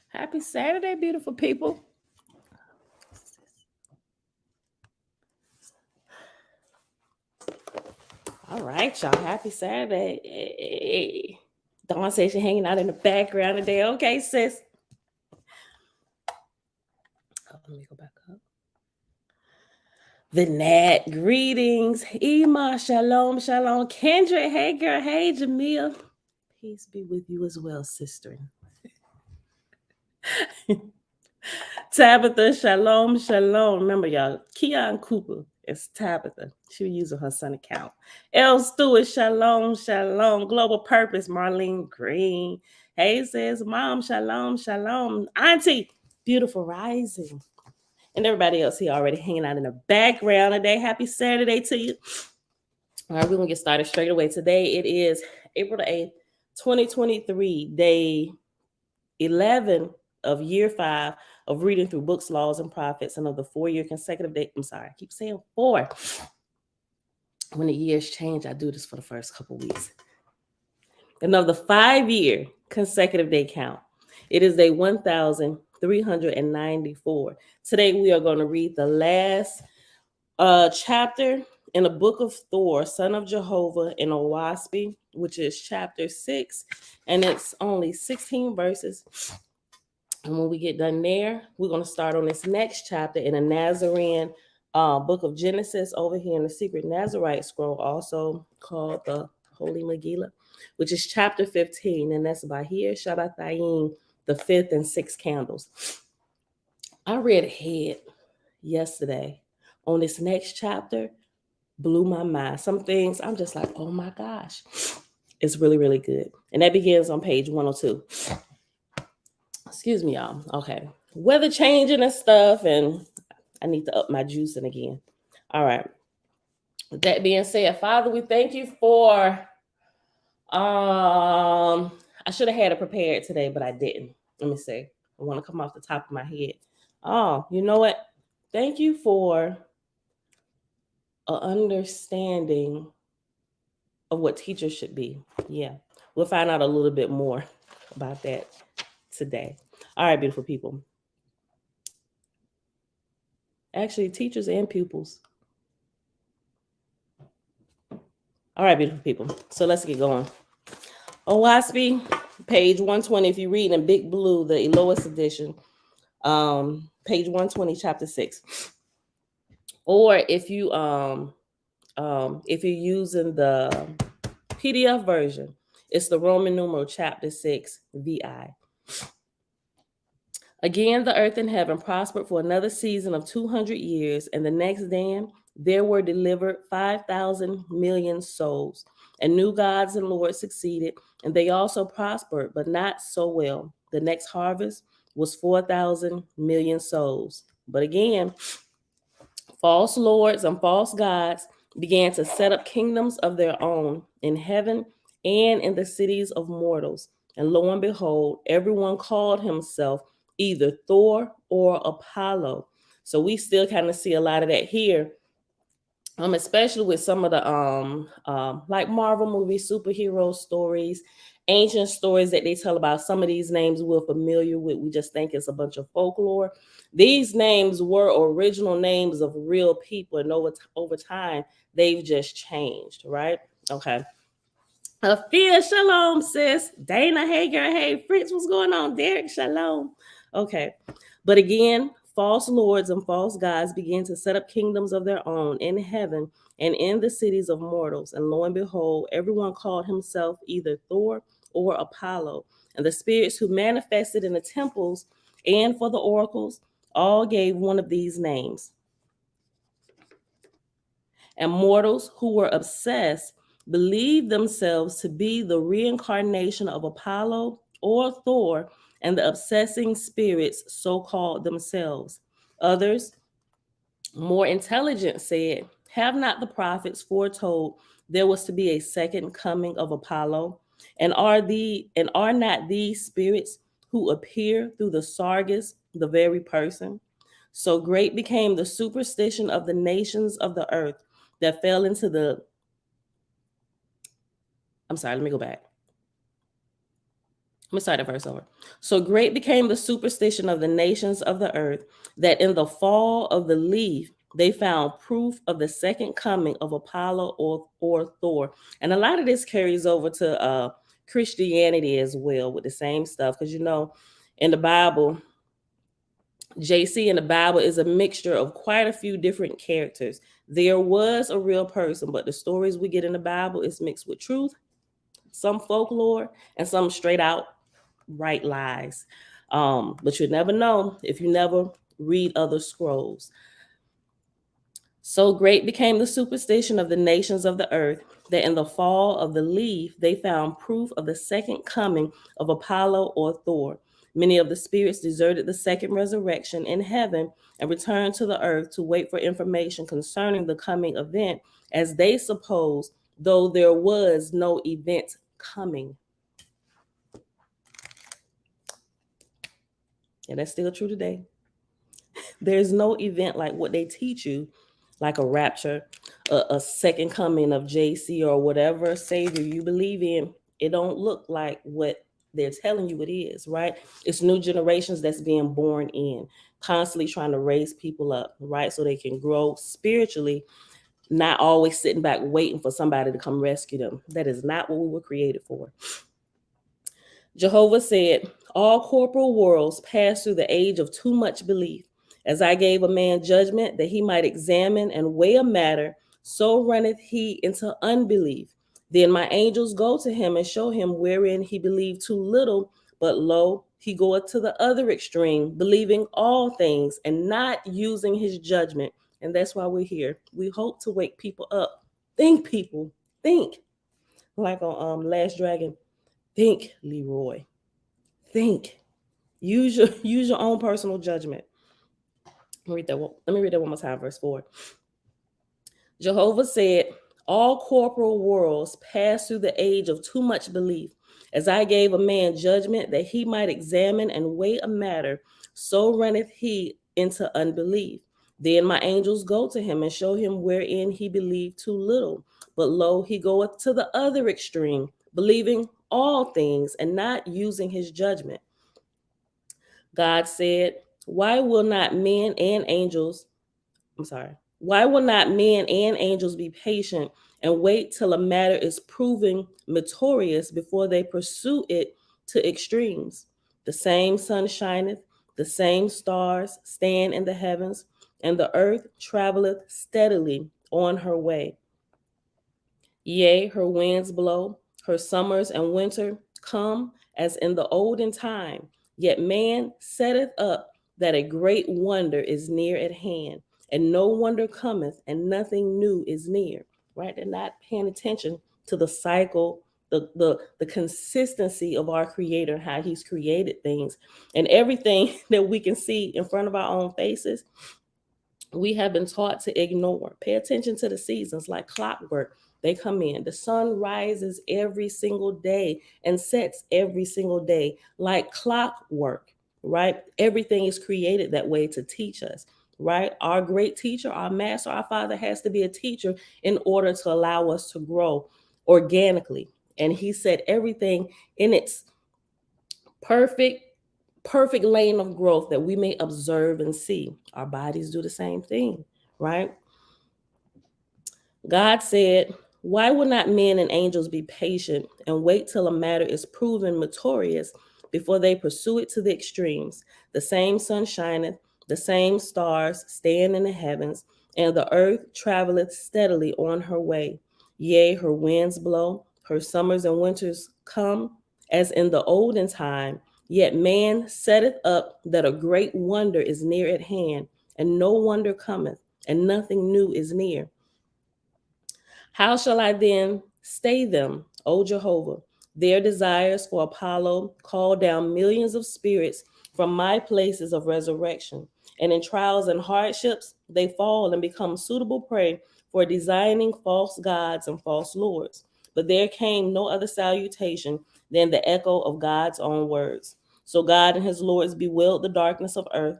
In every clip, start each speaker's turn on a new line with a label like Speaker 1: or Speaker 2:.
Speaker 1: Happy Saturday, beautiful people. All right, y'all. Happy Saturday. Hey. Dawn says she's hanging out in the background today. Okay, sis. Let me go back up. The Nat, greetings. Ema, shalom, shalom. Kendra, hey girl, hey Jamil. Peace be with you as well, sister. Tabitha, shalom, shalom. Remember, y'all, Keon Cooper is Tabitha. She was using her son account. L. Stewart, shalom, shalom. Global Purpose, Marlene Green. Hey, says, Mom, shalom, shalom. Auntie, beautiful rising. And everybody else here already hanging out in the background today. Happy Saturday to you. All right, we're going to get started straight away. Today it is April the 8th, 2023, day 11 of year 5 of reading through books, laws, and prophets, and of the 4-year consecutive day. I'm sorry, I keep saying 4. When the years change, I do this for the first couple weeks. And of the 5-year consecutive day count, it is day 1,394. Today we are going to read the last chapter in the book of Thor, son of Jehovah, in Owaspi, which is chapter 6, and it's only 16 verses. And when we get done there, we're going to start on this next chapter in the Nazarene book of Genesis over here in the secret Nazarite scroll, also called the Holy Megillah, which is chapter 15. And that's by here, Shabbatayim, the 5th and 6th candles. I read ahead yesterday on this next chapter, blew my mind. Some things I'm just like, oh my gosh, it's really, really good. And that begins on page 102. Excuse me, y'all. Okay. Weather changing and stuff, and I need to up my juicing again. All right. With that being said, Father, we thank you for I should have had it prepared today, but I didn't. Let me see. I want to come off the top of my head. Oh, you know what? Thank you for an understanding of what teachers should be. Yeah. We'll find out a little bit more about that today. All right, beautiful people. Actually, teachers and pupils. All right, beautiful people. So let's get going. Owaspi, page 120. If you read in big blue, the Elois edition, page 120, chapter 6. Or if you're using the PDF version, it's the Roman numeral chapter 6, VI. Again, the earth and heaven prospered for another season of 200 years, and the next day there were delivered 5,000 million souls, and new gods and lords succeeded, and they also prospered, but not so well. The next harvest was 4,000 million souls. But again, false lords and false gods began to set up kingdoms of their own in heaven and in the cities of mortals. And lo and behold, everyone called himself either Thor or Apollo. So we still kind of see a lot of that here. Especially with some of the like Marvel movies, superhero stories, ancient stories that they tell about. Some of these names we're familiar with. We just think it's a bunch of folklore. These names were original names of real people, and over time they've just changed, right? Okay. Afia, shalom, sis. Dana, hey girl, hey Fritz, what's going on? Derek, shalom. Okay, but again, false lords and false gods began to set up kingdoms of their own in heaven and in the cities of mortals. And lo and behold, everyone called himself either Thor or Apollo. And the spirits who manifested in the temples and for the oracles all gave one of these names. And mortals who were obsessed believed themselves to be the reincarnation of Apollo or Thor, and the obsessing spirits so called themselves. Others, more intelligent, said, have not the prophets foretold there was to be a second coming of Apollo? And are not these spirits who appear through the Sargus the very person? So great became the superstition of the nations of the earth that fell into the I'm sorry, let me go back. Let me start that verse over. So great became the superstition of the nations of the earth that in the fall of the leaf they found proof of the second coming of Apollo or Thor. And a lot of this carries over to Christianity as well with the same stuff. Because, you know, in the Bible, JC in the Bible is a mixture of quite a few different characters. There was a real person, but the stories we get in the Bible is mixed with truth, some folklore, and some straight out right lies. But you never know if you never read other scrolls. So great became the superstition of the nations of the earth that in the fall of the leaf they found proof of the second coming of Apollo or Thor. Many of the spirits deserted the second resurrection in heaven and returned to the earth to wait for information concerning the coming event, as they supposed, though there was no event coming. And that's still true today. There's no event like what they teach you, like a rapture, a second coming of JC or whatever savior you believe in. It don't look like what they're telling you it is, right? It's new generations that's being born in, constantly trying to raise people up, right? So they can grow spiritually, not always sitting back waiting for somebody to come rescue them. That is not what we were created for. Jehovah said, all corporal worlds pass through the age of too much belief. As I gave a man judgment that he might examine and weigh a matter, so runneth he into unbelief. Then my angels go to him and show him wherein he believed too little, but lo, he goeth to the other extreme, believing all things and not using his judgment. And that's why we're here. We hope to wake people up. Think, people, think. Like on Last Dragon, think, Leroy. Think. Use your own personal judgment. Let me read that one more time, verse 4. Jehovah said, all corporal worlds pass through the age of too much belief. As I gave a man judgment that he might examine and weigh a matter, so runneth he into unbelief. Then my angels go to him and show him wherein he believed too little. But lo, he goeth to the other extreme, believing all things and not using his judgment. God said, why will not men and angels be patient and wait till a matter is proven meritorious before they pursue it to extremes? The same sun shineth, the same stars stand in the heavens, and the earth traveleth steadily on her way. Yea, her winds blow, her summers and winter come as in the olden time. Yet man setteth up that a great wonder is near at hand, and no wonder cometh, and nothing new is near. Right? They're not paying attention to the cycle, the consistency of our Creator, how He's created things, and everything that we can see in front of our own faces. We have been taught to ignore. Pay attention to the seasons like clockwork. They come in. The sun rises every single day and sets every single day like clockwork, right? Everything is created that way to teach us, right? Our great teacher, our master, our father has to be a teacher in order to allow us to grow organically. And he set everything in its perfect lane of growth that we may observe and see. Our bodies do the same thing, right? God said, why would not men and angels be patient and wait till a matter is proven meritorious before they pursue it to the extremes? The same sun shineth, the same stars stand in the heavens, and the earth traveleth steadily on her way. Yea, her winds blow, her summers and winters come, as in the olden time. Yet man setteth up that a great wonder is near at hand, and no wonder cometh, and nothing new is near. How shall I then stay them, O Jehovah? Their desires for Apollo call down millions of spirits from my places of resurrection. And in trials and hardships, they fall and become suitable prey for designing false gods and false lords. But there came no other salutation than the echo of God's own words. So God and his lords bewailed the darkness of earth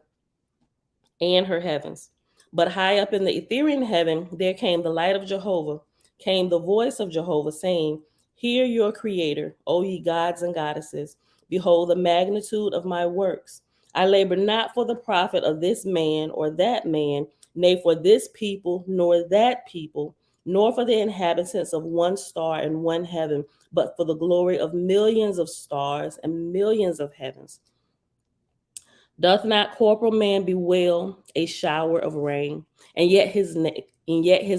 Speaker 1: and her heavens. But high up in the Ethereal heaven, there came the light of Jehovah, came the voice of Jehovah saying, hear your creator, O ye gods and goddesses. Behold the magnitude of my works. I labor not for the profit of this man or that man, nay, for this people nor that people, nor for the inhabitants of one star and one heaven, but for the glory of millions of stars and millions of heavens. Doth not corporal man bewail a shower of rain, and yet his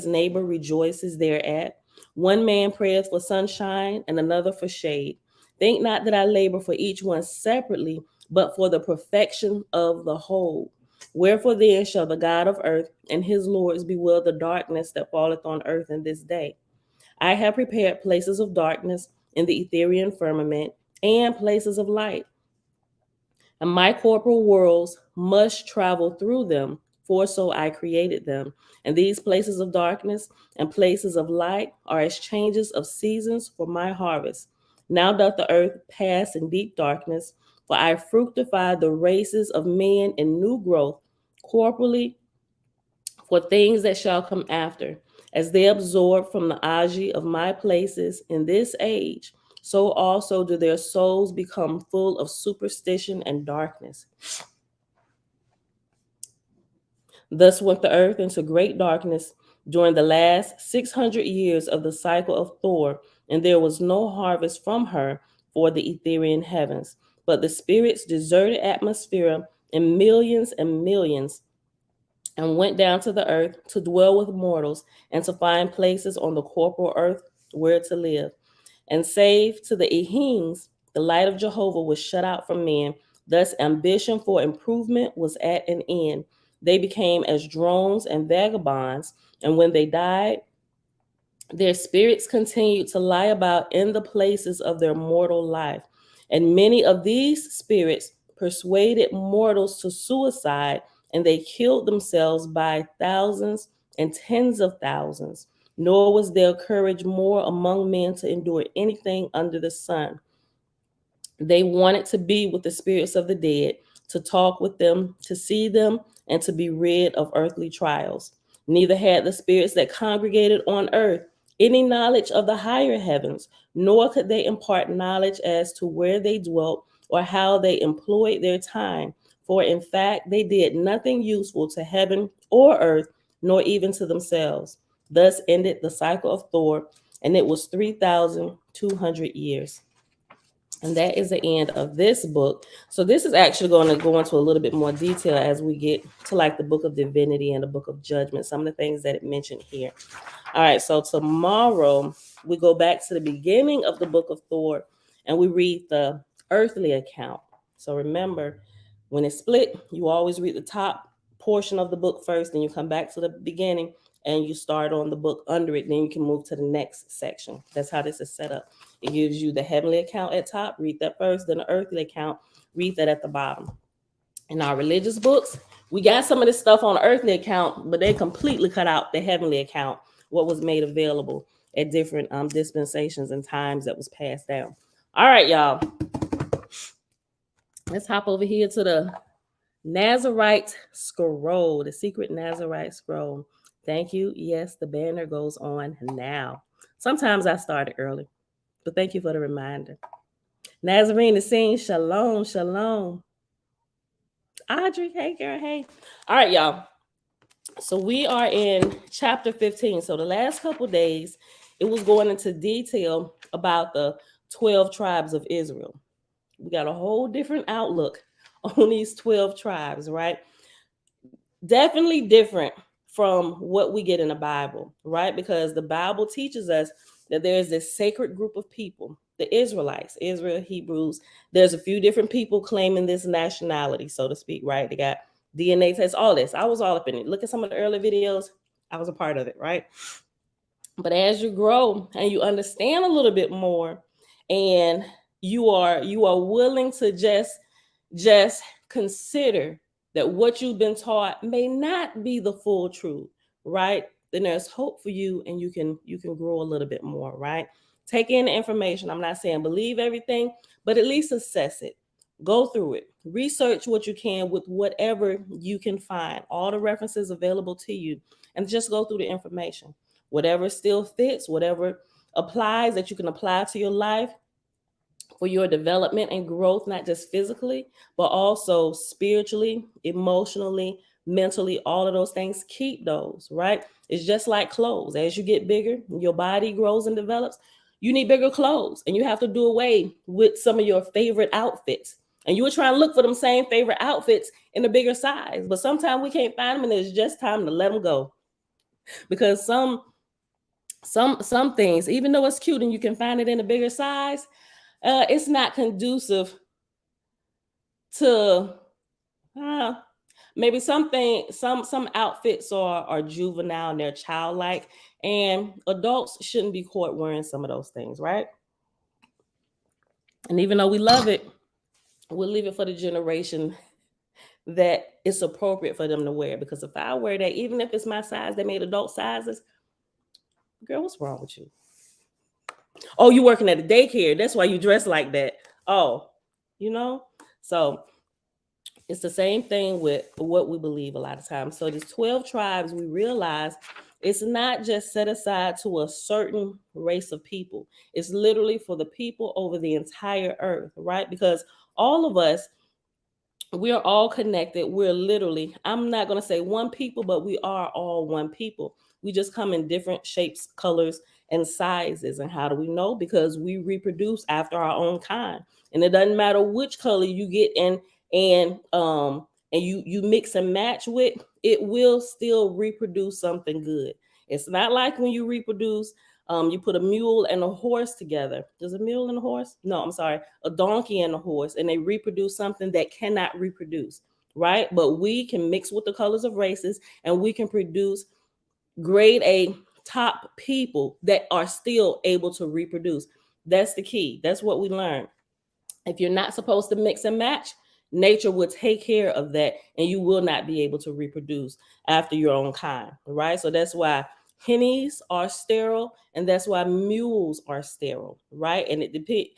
Speaker 1: neighbor rejoices thereat? One man prayeth for sunshine, and another for shade. Think not that I labor for each one separately, but for the perfection of the whole. Wherefore then shall the God of earth and his lords bewail the darkness that falleth on earth in this day? I have prepared places of darkness in the Ethereal firmament, and places of light, and my corporal worlds must travel through them, for so I created them. And these places of darkness and places of light are as changes of seasons for my harvest. Now doth the earth pass in deep darkness, for I fructify the races of men in new growth, corporally, for things that shall come after. As they absorb from the agi of my places in this age, so also do their souls become full of superstition and darkness. Thus went the earth into great darkness during the last 600 years of the cycle of Thor, and there was no harvest from her for the Ethereal heavens. But the spirits deserted atmosphere in millions and millions, and went down to the earth to dwell with mortals and to find places on the corporal earth where to live. And save to the Ehings, the light of Jehovah was shut out from men. Thus, ambition for improvement was at an end. They became as drones and vagabonds, and when they died, their spirits continued to lie about in the places of their mortal life. And many of these spirits persuaded mortals to suicide, and they killed themselves by thousands and tens of thousands. Nor was there courage more among men to endure anything under the sun. They wanted to be with the spirits of the dead, to talk with them, to see them, and to be rid of earthly trials. Neither had the spirits that congregated on earth any knowledge of the higher heavens, nor could they impart knowledge as to where they dwelt or how they employed their time. For in fact, they did nothing useful to heaven or earth, nor even to themselves. Thus ended the cycle of Thor, and it was 3,200 years. And that is the end of this book. So this is actually going to go into a little bit more detail as we get to like the book of divinity and the book of judgment, some of the things that it mentioned here. All right, so tomorrow we go back to the beginning of the book of Thor and we read the earthly account. So remember, when it's split, you always read the top portion of the book first, then you come back to the beginning and you start on the book under it, then you can move to the next section. That's how this is set up. It gives you the heavenly account at top, read that first, then the earthly account, read that at the bottom. In our religious books, we got some of this stuff on the earthly account, but they completely cut out the heavenly account, what was made available at different dispensations and times that was passed down. All right, y'all. Let's hop over here to the Nazarite scroll, the secret Nazarite scroll. Thank you. Yes, the banner goes on now. Sometimes I started early, but thank you for the reminder. Nazarene is saying shalom, shalom. Audrey, hey girl, hey. All right, y'all. So we are in chapter 15. So the last couple days, it was going into detail about the 12 tribes of Israel. We got a whole different outlook on these 12 tribes, right? Definitely different from what we get in the Bible, right? Because the Bible teaches us that there's this sacred group of people, the Israelites, Israel, Hebrews. There's a few different people claiming this nationality, so to speak, right? They got DNA tests, all this. I was all up in it. Look at some of the early videos. I was a part of it, right? But as you grow and you understand a little bit more, and you are willing to just consider that what you've been taught may not be the full truth, right? Then there's hope for you, and you can grow a little bit more, right? Take in the information. I'm not saying believe everything, but at least assess it. Go through it. Research what you can with whatever you can find. All the references available to you, and just go through the information. Whatever still fits, whatever applies that you can apply to your life, for your development and growth, not just physically, but also spiritually, emotionally, mentally, all of those things. Keep those, right? It's just like clothes. As you get bigger, your body grows and develops, you need bigger clothes, and you have to do away with some of your favorite outfits. And you were trying to look for them same favorite outfits in a bigger size, but sometimes we can't find them, and it's just time to let them go. Because some things, even though it's cute and you can find it in a bigger size, it's not conducive to maybe some outfits are juvenile and they're childlike, and adults shouldn't be caught wearing some of those things, right? And even though we love it, we'll leave it for the generation that it's appropriate for them to wear. Because if I wear that, even if it's my size, they made adult sizes, girl, what's wrong with you? Oh, you working at a daycare, that's why you dress like that. Oh, so it's the same thing with what we believe a lot of times. So these 12 tribes, we realize it's not just set aside to a certain race of people. It's literally for the people over the entire earth, right? Because all of us, we are all connected. We're literally, I'm not going to say one people, but we are all one people. We just come in different shapes, colors, and sizes. And how do we know? Because we reproduce after our own kind. And it doesn't matter which color you get and you mix and match with, it will still reproduce something good. It's not like when you reproduce, you put a mule and a horse together. There's a mule and a horse? No, I'm sorry, a donkey and a horse, and they reproduce something that cannot reproduce, right? But we can mix with the colors of races, and we can produce grade A top people that are still able to reproduce. That's the key. That's what we learned. If you're not supposed to mix and match, nature will take care of that, and you will not be able to reproduce after your own kind, right? So that's why hennies are sterile, and that's why mules are sterile, right? And it depends.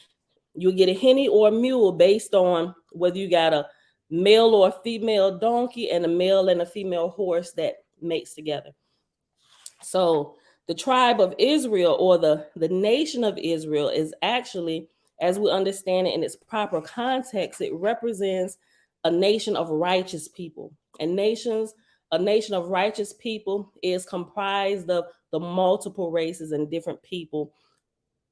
Speaker 1: You'll get a henny or a mule based on whether you got a male or a female donkey and a male and a female horse that mates together. So the tribe of Israel, or the nation of Israel, is actually, as we understand it in its proper context, it represents a nation of righteous people. And a nation of righteous people is comprised of the multiple races and different people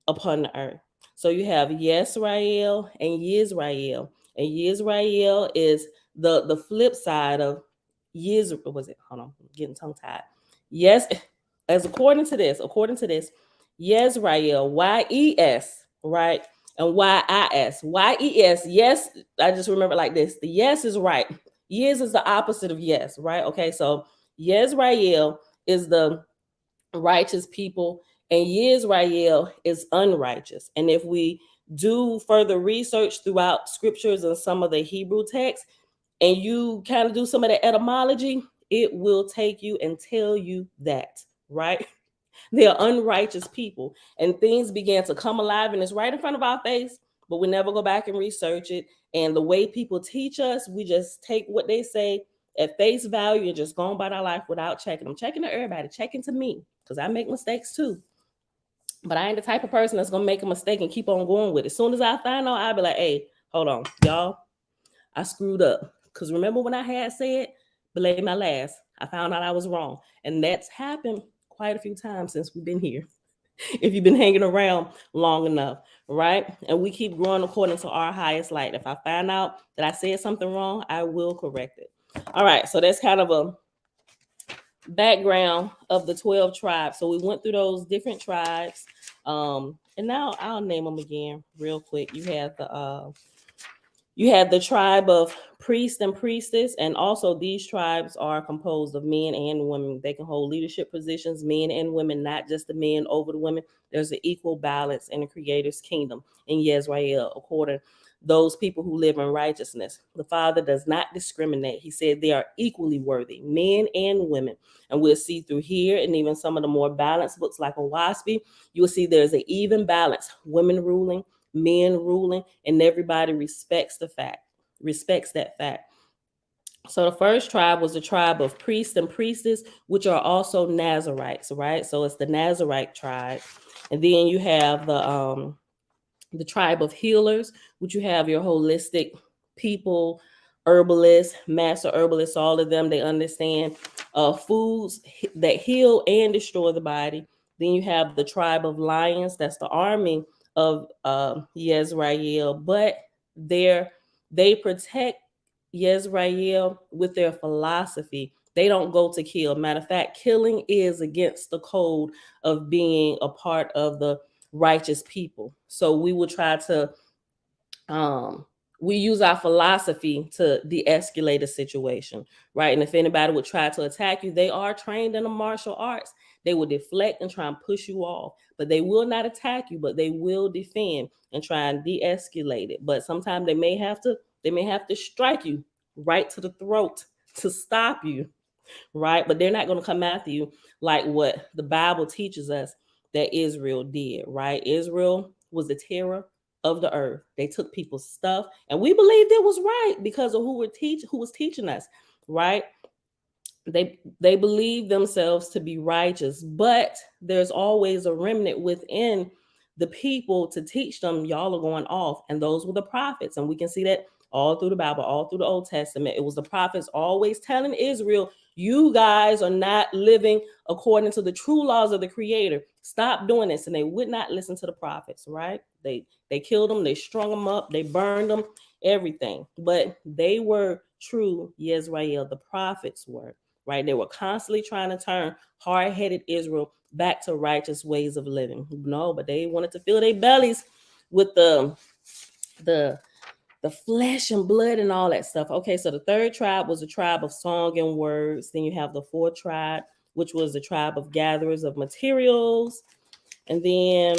Speaker 1: upon the earth. So you have Yisrael and Yisrael. And Yisrael is the flip side of Yisrael. What was it? Hold on, I'm getting tongue tied. Yes, as according to this, Yisrael, Y-E-S, right? And Y-I-S. Y-E-S, yes, I just remember like this. The yes is right. Yes is the opposite of yes, right? Okay, so Yisrael is the righteous people, and Yisrael is unrighteous. And if we do further research throughout scriptures and some of the Hebrew texts, and you kind of do some of the etymology, it will take you and tell you that, right? They are unrighteous people, and things began to come alive, and it's right in front of our face, but we never go back and research it. And the way people teach us, we just take what they say at face value and just go on about our life without checking. I'm checking to everybody, checking to me, because I make mistakes too. But I ain't the type of person that's gonna make a mistake and keep on going with it. As soon as I find out, I'll be like, hey, hold on, y'all, I screwed up. Because remember when I had said, belay my last, I found out I was wrong. And that's happened quite a few times since we've been here. If you've been hanging around long enough, right? And we keep growing according to our highest light. If I find out that I said something wrong, I will correct it. All right, so that's kind of a background of the 12 tribes. So we went through those different tribes. And now I'll name them again real quick. You had the tribe of priests and priestess, and also these tribes are composed of men and women. They can hold leadership positions, men and women, not just the men over the women. There's an equal balance in the Creator's kingdom in Yisrael, according to those people who live in righteousness. The Father does not discriminate. He said they are equally worthy, men and women. And we'll see through here, and even some of the more balanced books like a WASPy, you'll see there's an even balance, women ruling, men ruling, and everybody respects that fact. So the first tribe was the tribe of priests and priestess, which are also Nazarites, right? So it's the Nazarite tribe. And then you have the tribe of healers, which you have your holistic people, herbalists, master herbalists, all of them, they understand foods that heal and destroy the body. Then you have the tribe of lions, that's the army of Yezrael, but they protect Yezrael with their philosophy. They don't go to kill. Matter of fact, killing is against the code of being a part of the righteous people. So we will try to we use our philosophy to de-escalate a situation, right? And if anybody would try to attack you, they are trained in the martial arts. They will deflect and try and push you off, but they will not attack you, but they will defend and try and de-escalate it. But sometimes they may have to strike you right to the throat to stop you, right? But they're not going to come after you like what the Bible teaches us that Israel did, right? Israel was the terror of the earth. They took people's stuff, and we believed it was right because of who was teaching us, right? They believe themselves to be righteous, but there's always a remnant within the people to teach them y'all are going off, and those were the prophets. And we can see that all through the Bible, all through the Old Testament. It was the prophets always telling Israel, you guys are not living according to the true laws of the Creator. Stop doing this. And they would not listen to the prophets, right? They killed them, they strung them up, they burned them, everything. But they were true Yezrael, the prophets were, right? They were constantly trying to turn hard-headed Israel back to righteous ways of living. No, but they wanted to fill their bellies with the flesh and blood and all that stuff. Okay, so the third tribe was a tribe of song and words. Then you have the fourth tribe, which was the tribe of gatherers of materials. And then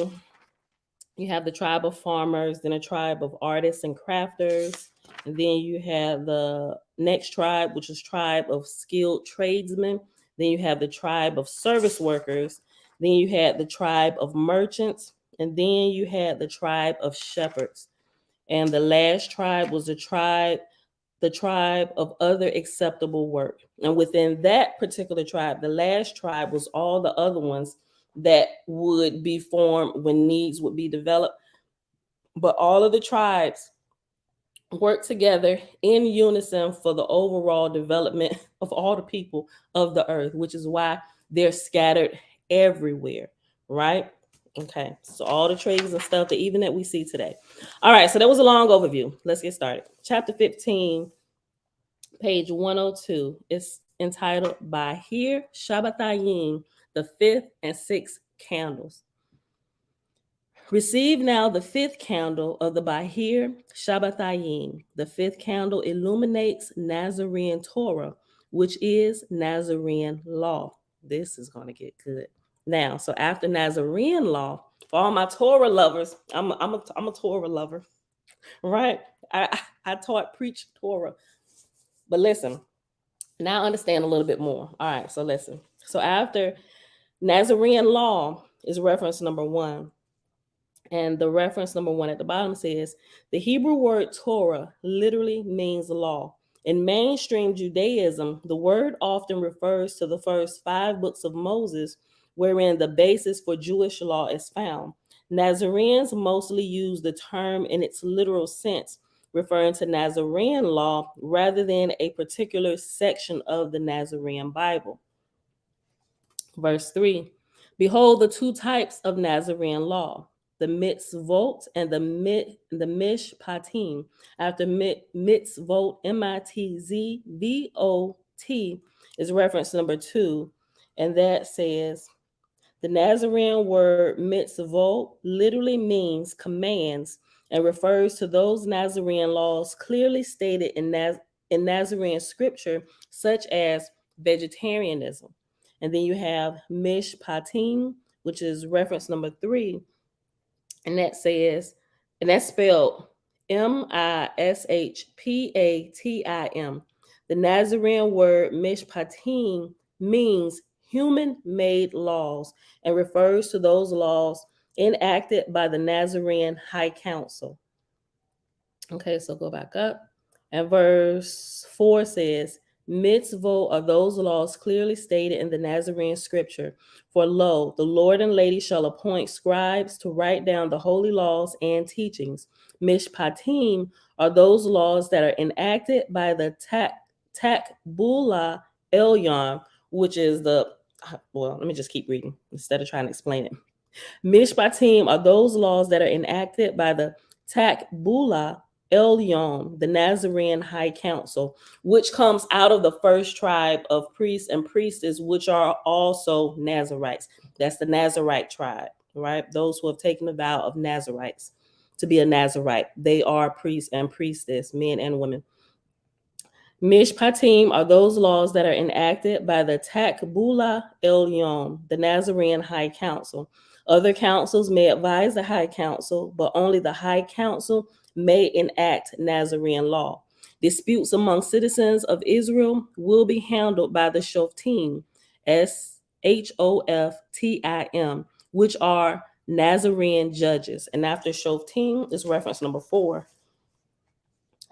Speaker 1: you have the tribe of farmers, then a tribe of artists and crafters. And then you have the next tribe, which is tribe of skilled tradesmen. Then you have the tribe of service workers. Then you had the tribe of merchants. And then you had the tribe of shepherds. And the last tribe was the tribe of other acceptable work. And within that particular tribe, the last tribe was all the other ones that would be formed when needs would be developed. But all of the tribes work together in unison for the overall development of all the people of the earth, which is why they're scattered everywhere, right? Okay, so all the trades and stuff, even that we see today. All right, so that was a long overview. Let's get started. Chapter 15, page 102. It's entitled Bahir Shabbatayim, the fifth and sixth candles. Receive now the fifth candle of the Bahir Shabbatayim. The fifth candle illuminates Nazarene Torah, which is Nazarene law. This is going to get good. Now, so after Nazarene law, for all my Torah lovers, I'm a Torah lover, right? I preach Torah. But listen, now I understand a little bit more. All right, so listen. So after Nazarene law is reference number 1. And the reference number 1 at the bottom says, the Hebrew word Torah literally means law. In mainstream Judaism, the word often refers to the first 5 books of Moses, wherein the basis for Jewish law is found. Nazarenes mostly use the term in its literal sense, referring to Nazarene law rather than a particular section of the Nazarene Bible. Verse 3, behold the 2 types of Nazarene law, the mitzvot and the mishpatim. After mitzvot, mitzvot, is reference number 2, and that says, the Nazarene word mitzvot literally means commands and refers to those Nazarene laws clearly stated in Nazarene scripture, such as vegetarianism. And then you have mishpatim, which is reference number 3, and that says, and that's spelled mishpatim. The Nazarene word mishpatim means human-made laws and refers to those laws enacted by the Nazarene High Council. Okay, so go back up. And verse 4 says, Mitzvot are those laws clearly stated in the Nazarene scripture. For lo, the Lord and Lady shall appoint scribes to write down the holy laws and teachings. Mishpatim are those laws that are enacted by the Takbula Elyon, which is well, let me just keep reading instead of trying to explain it. Mishpatim are those laws that are enacted by the Takbula Elyon, the Nazarene High Council, which comes out of the first tribe of priests and priestesses, which are also Nazarites. That's the Nazarite tribe, right? Those who have taken the vow of Nazarites to be a Nazarite. They are priests and priestesses, men and women. Mishpatim are those laws that are enacted by the Takbula Elyon, the Nazarene High Council. Other councils may advise the High Council, but only the High Council may enact Nazarene law. Disputes among citizens of Israel will be handled by the Shoftim, Shoftim, which are Nazarene judges. And after Shoftim is reference number 4.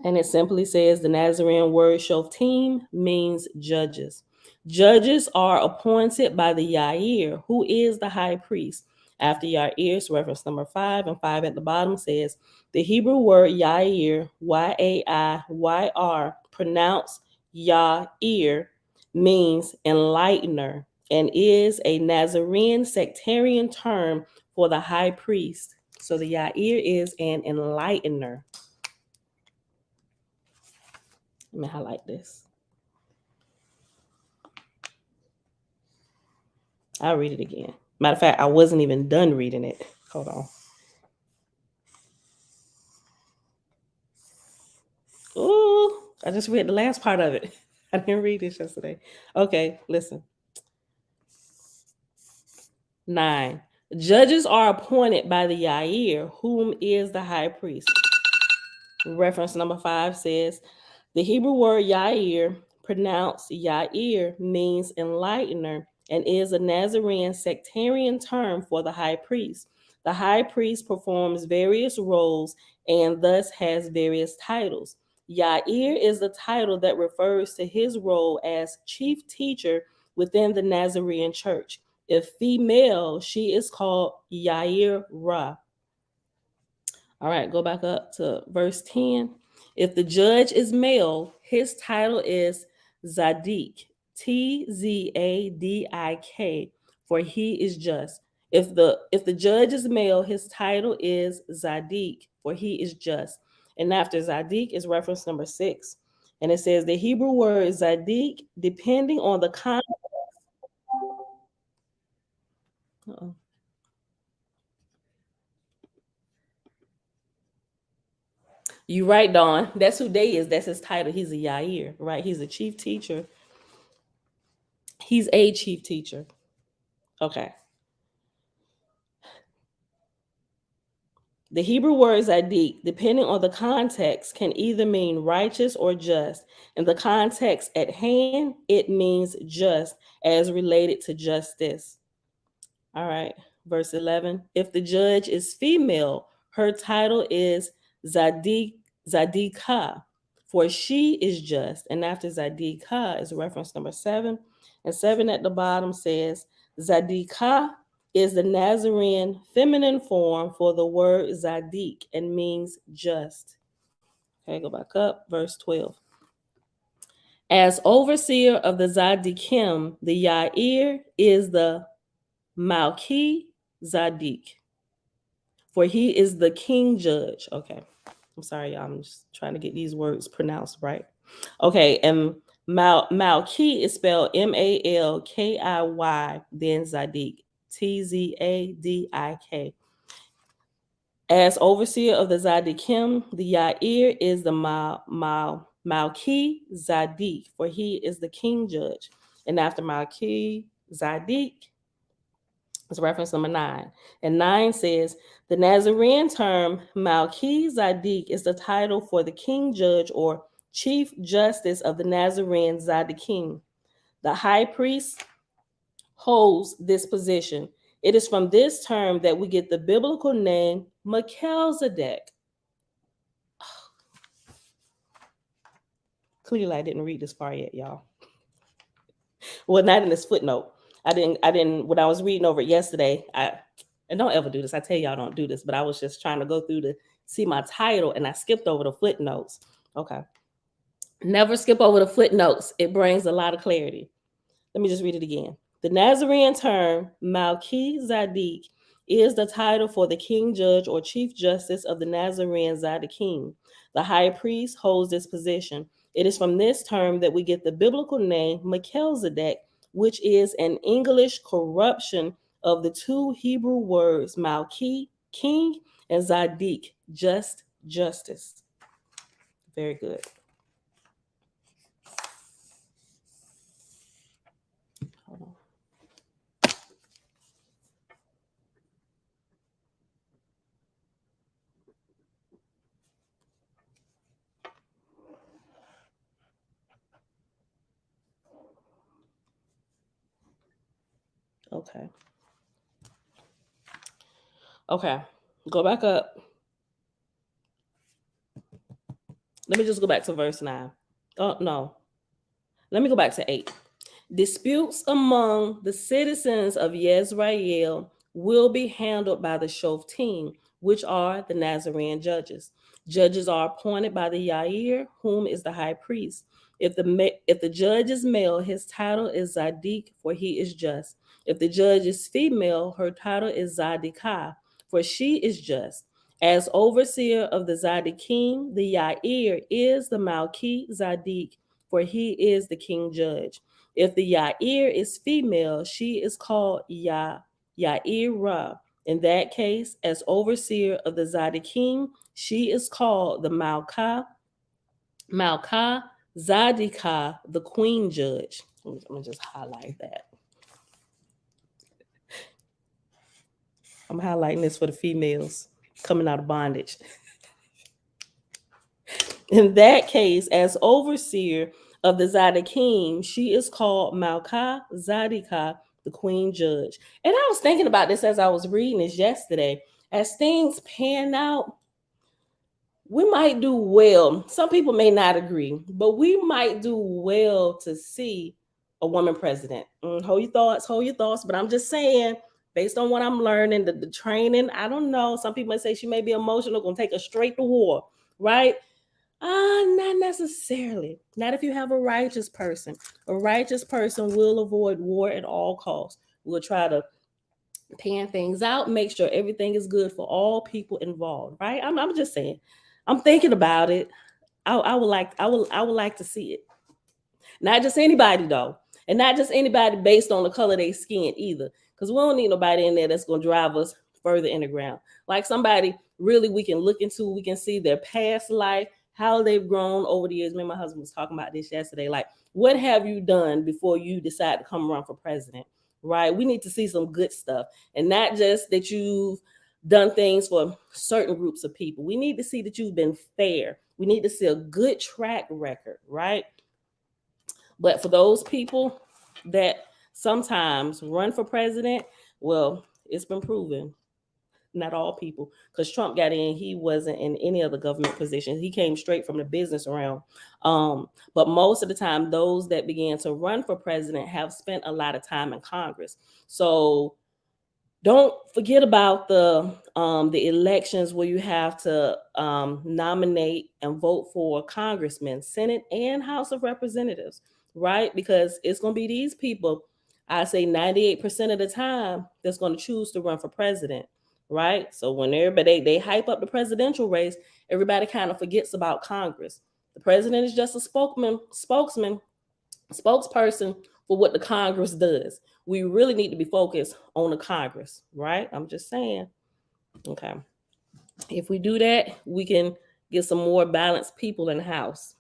Speaker 1: And it simply says the Nazarene word Shoftim means judges. Judges are appointed by the Yair, who is the high priest. After Yair is reference number 5, and 5 at the bottom says the Hebrew word Yair, Yair, pronounced Yair, means enlightener and is a Nazarene sectarian term for the high priest. So the Yair is an enlightener. Let me highlight this. I'll read it again. Matter of fact, I wasn't even done reading it. Hold on. Ooh, I just read the last part of it. I didn't read this yesterday. Okay, listen. 9. Judges are appointed by the Yair, whom is the high priest. Reference number 5 says the Hebrew word Yair, pronounced Yair, means enlightener and is a Nazarene sectarian term for the high priest. The high priest performs various roles and thus has various titles. Yair is the title that refers to his role as chief teacher within the Nazarene church. If female, she is called Yair Ra. All right, go back up to verse 10. If the judge is male, his title is Zadik, Tzadik, for he is just. If the judge is male, his title is Zadik, for he is just. And after Zadik is reference number 6. And it says the Hebrew word Zadik, depending on the context. You right, Dawn. That's who Day is. That's his title. He's a Yair, right? He's a chief teacher. He's a chief teacher. Okay. The Hebrew word Zadik, depending on the context, can either mean righteous or just. In the context at hand, it means just as related to justice. All right. Verse 11. If the judge is female, her title is Zadika, for she is just. And after Zadika is reference number 7. And 7 at the bottom says Zadika is the Nazarene feminine form for the word Zadik and means just. Okay, go back up, verse 12. As overseer of the Zadikim, the Yair is the Malki Zadik, for he is the king judge. Okay, I'm sorry, y'all. I'm just trying to get these words pronounced right. Okay, and Malki is spelled Malkiy, then Zadik, Tzadik. As overseer of the Zadikim, the Yair is the Malki Zadik, for he is the king judge. And after Malki Zadik is reference number 9. And 9 says, the Nazarene term Malki Zadik is the title for the king judge or chief justice of the Nazarene Zadikim. The high priest holds this position. It is from this term that we get the biblical name Melchizedek. Clearly, I didn't read this far yet, y'all. Well, not in this footnote. I didn't. When I was reading over it yesterday, and don't ever do this. I tell y'all don't do this, but I was just trying to go through to see my title, and I skipped over the footnotes. Okay. Never skip over the footnotes. It brings a lot of clarity. Let me just read it again. The Nazarene term Melchizedek is the title for the king judge or chief justice of the Nazarene Zadokim. The high priest holds this position. It is from this term that we get the biblical name Melchizedek, which is an English corruption of the two Hebrew words Malki, king, and Zadik, just justice. Very good. Hold on. Okay. Okay. Go back up. Let me just go back to verse 9. Oh, no. Let me go back to 8. Disputes among the citizens of Yisrael will be handled by the Shoftim, which are the Nazarene judges. Judges are appointed by the Yair, whom is the high priest. If the judge is male, his title is Zadik, for he is just. If the judge is female, her title is Zadikah, for she is just. As overseer of the Zadikim, the Yair is the Malki Zadik, for he is the king judge. If the Yair is female, she is called Yaira. In that case, as overseer of the Zadikim, she is called the Malka Zadika, the queen judge. Let me just highlight that. I'm highlighting this for the females coming out of bondage. In that case, as overseer of the Zadikim, she is called Malka Zadika, the queen judge. And I was thinking about this as I was reading this yesterday. As things pan out, we might do well. Some people may not agree, but we might do well to see a woman president. Hold your thoughts. But I'm just saying, based on what I'm learning, the training, I don't know. Some people might say she may be emotional, gonna take us straight to war, right? Not necessarily. Not if you have a righteous person. A righteous person will avoid war at all costs. We'll try to pan things out, make sure everything is good for all people involved, right? I'm just saying. I'm thinking about it. I would like to see it. Not just anybody though, and not just anybody based on the color of their skin either, because we don't need nobody in there that's gonna drive us further in the ground. Like somebody really we can look into, we can see their past life, how they've grown over the years. Me and my husband was talking about this yesterday. Like, what have you done before you decide to come run for president? Right? We need to see some good stuff, and not just that you've done things for certain groups of people. We need to see that you've been fair. We need to see a good track record, right? But for those people that sometimes run for president, well, it's been proven. Not all people, because Trump got in, he wasn't in any other government position. He came straight from the business realm. But most of the time, those that began to run for president have spent a lot of time in Congress. So don't forget about the elections where you have to nominate and vote for congressmen, Senate, and House of Representatives, right? Because it's going to be these people, I say 98% of the time, that's going to choose to run for president, right? So when everybody they hype up the presidential race, everybody kind of forgets about Congress. The president is just a spokesperson for what the Congress does. We really need to be focused on the Congress, right? I'm just saying. Okay. If we do that, we can get some more balanced people in the House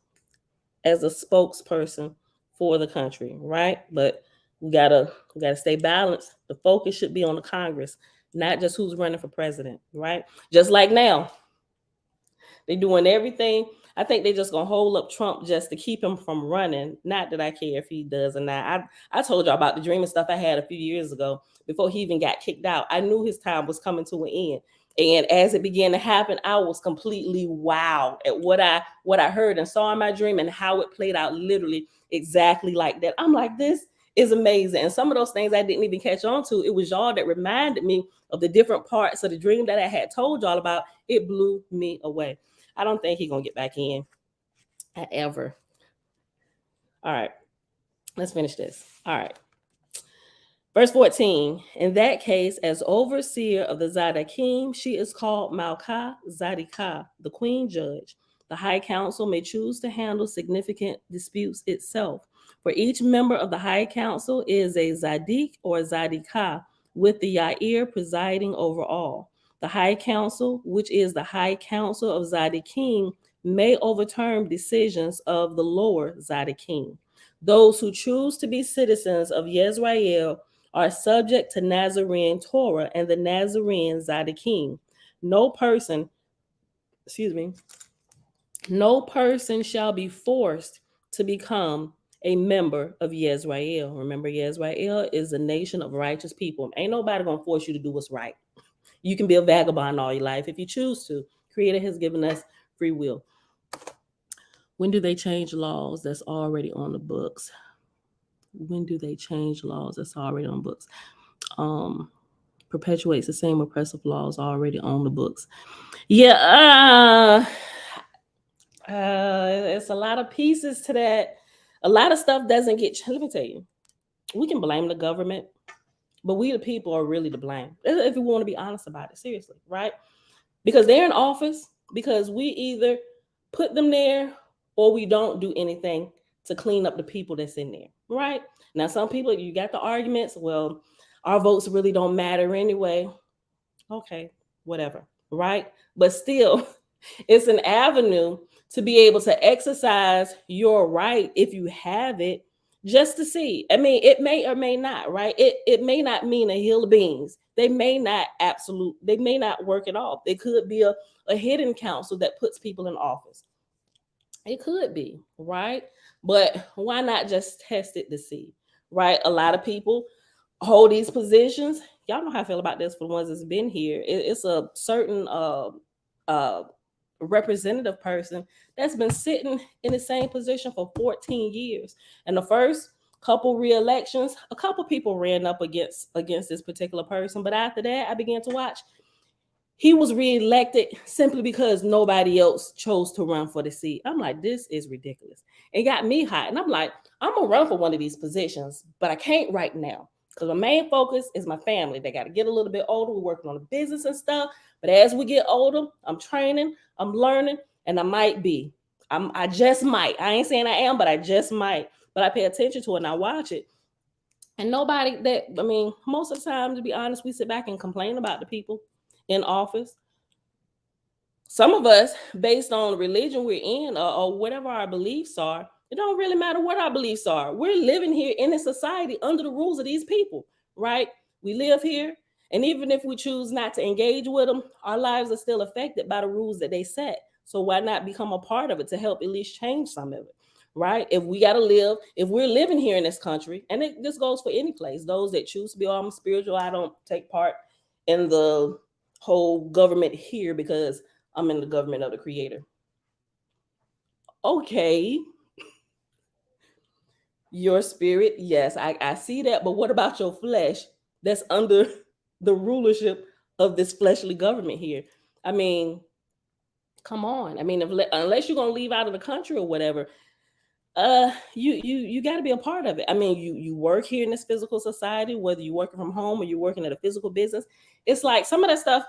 Speaker 1: as a spokesperson for the country, right? But we gotta stay balanced. The focus should be on the Congress, not just who's running for president, right? Just like now, they're doing everything. I think they're just gonna hold up Trump just to keep him from running. Not that I care if he does or not. I told y'all about the dreaming stuff I had a few years ago before he even got kicked out. I knew his time was coming to an end. And as it began to happen, I was completely wowed at what I heard and saw in my dream and how it played out literally exactly like that. I'm like, this is amazing. And some of those things I didn't even catch on to. It was y'all that reminded me of the different parts of the dream that I had told y'all about. It blew me away. I don't think he's gonna get back in ever. All right, let's finish this. All right. Verse 14, in that case, as overseer of the Zadikim, she is called Malka Zadikah, the queen judge. The high council may choose to handle significant disputes itself. For each member of the high council is a Zadik or Zadikah, with the Yair presiding over all. The high council, which is the high council of Zadikim, may overturn decisions of the lower Zadikim. Those who choose to be citizens of Yisrael are subject to Nazarene Torah and the Nazarene Zadikim. No person shall be forced to become a member of Yisrael. Remember, Yisrael is a nation of righteous people. Ain't nobody gonna force you to do what's right. You can be a vagabond all your life if you choose to. Creator has given us free will. When do they change laws that's already on the books? When do they change laws that's already on books? Perpetuates the same oppressive laws already on the books. Yeah, it's a lot of pieces to that. A lot of stuff doesn't get. Let me tell you, we can blame the government, but we the people are really to blame. If we want to be honest about it, seriously, right? Because they're in office because we either put them there or we don't do anything to clean up the people that's in there, right? Now, some people, you got the arguments, well, our votes really don't matter anyway. Okay, whatever, right? But still, it's an avenue to be able to exercise your right if you have it, just to see. I mean, it may or may not, right? It may not mean a hill of beans. They may not work at all. It could be a hidden council that puts people in office. It could be, right? But why not just test it to see, right? A lot of people hold these positions. Y'all know how I feel about this for the ones that's been here. It's a certain representative person that's been sitting in the same position for 14 years. And the first couple re-elections, a couple people ran up against this particular person. But after that, I began to watch. He was reelected simply because nobody else chose to run for the seat. I'm like, this is ridiculous. It got me hot. And I'm like, I'm going to run for one of these positions, but I can't right now because my main focus is my family. They got to get a little bit older. We're working on the business and stuff. But as we get older, I'm training, I'm learning, and I just might. I ain't saying I am, but I just might. But I pay attention to it and I watch it. And most of the time, to be honest, we sit back and complain about the people in office. Some of us, based on the religion we're in or whatever our beliefs are, it don't really matter what our beliefs are. We're living here in a society under the rules of these people, right? We live here, and even if we choose not to engage with them, our lives are still affected by the rules that they set. So why not become a part of it to help at least change some of it, right? If we're living here in this country, and this goes for any place, those that choose to be all spiritual, I don't take part in the whole government here because I'm in the government of the Creator. Okay. Your spirit, yes, I see that. But what about your flesh that's under the rulership of this fleshly government here? I mean, come on. I mean, unless you're going to leave out of the country or whatever, you got to be a part of it. I mean, you work here in this physical society, whether you're working from home or you're working at a physical business. It's like some of that stuff,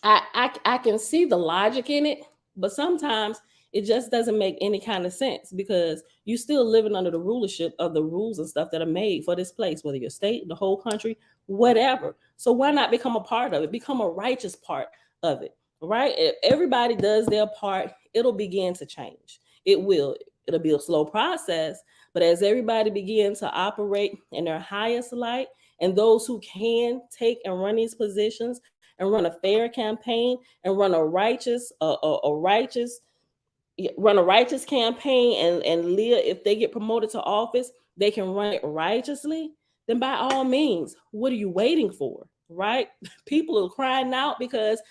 Speaker 1: I can see the logic in it, but sometimes it just doesn't make any kind of sense because you're still living under the rulership of the rules and stuff that are made for this place, whether your state, the whole country, whatever. So why not become a part of it? Become a righteous part of it, right? If everybody does their part, it'll begin to change. It will. It'll be a slow process, but as everybody begins to operate in their highest light, and those who can take and run these positions and run a fair campaign and run a righteous campaign and live, if they get promoted to office, they can run it righteously, then by all means, what are you waiting for? right? People are crying out because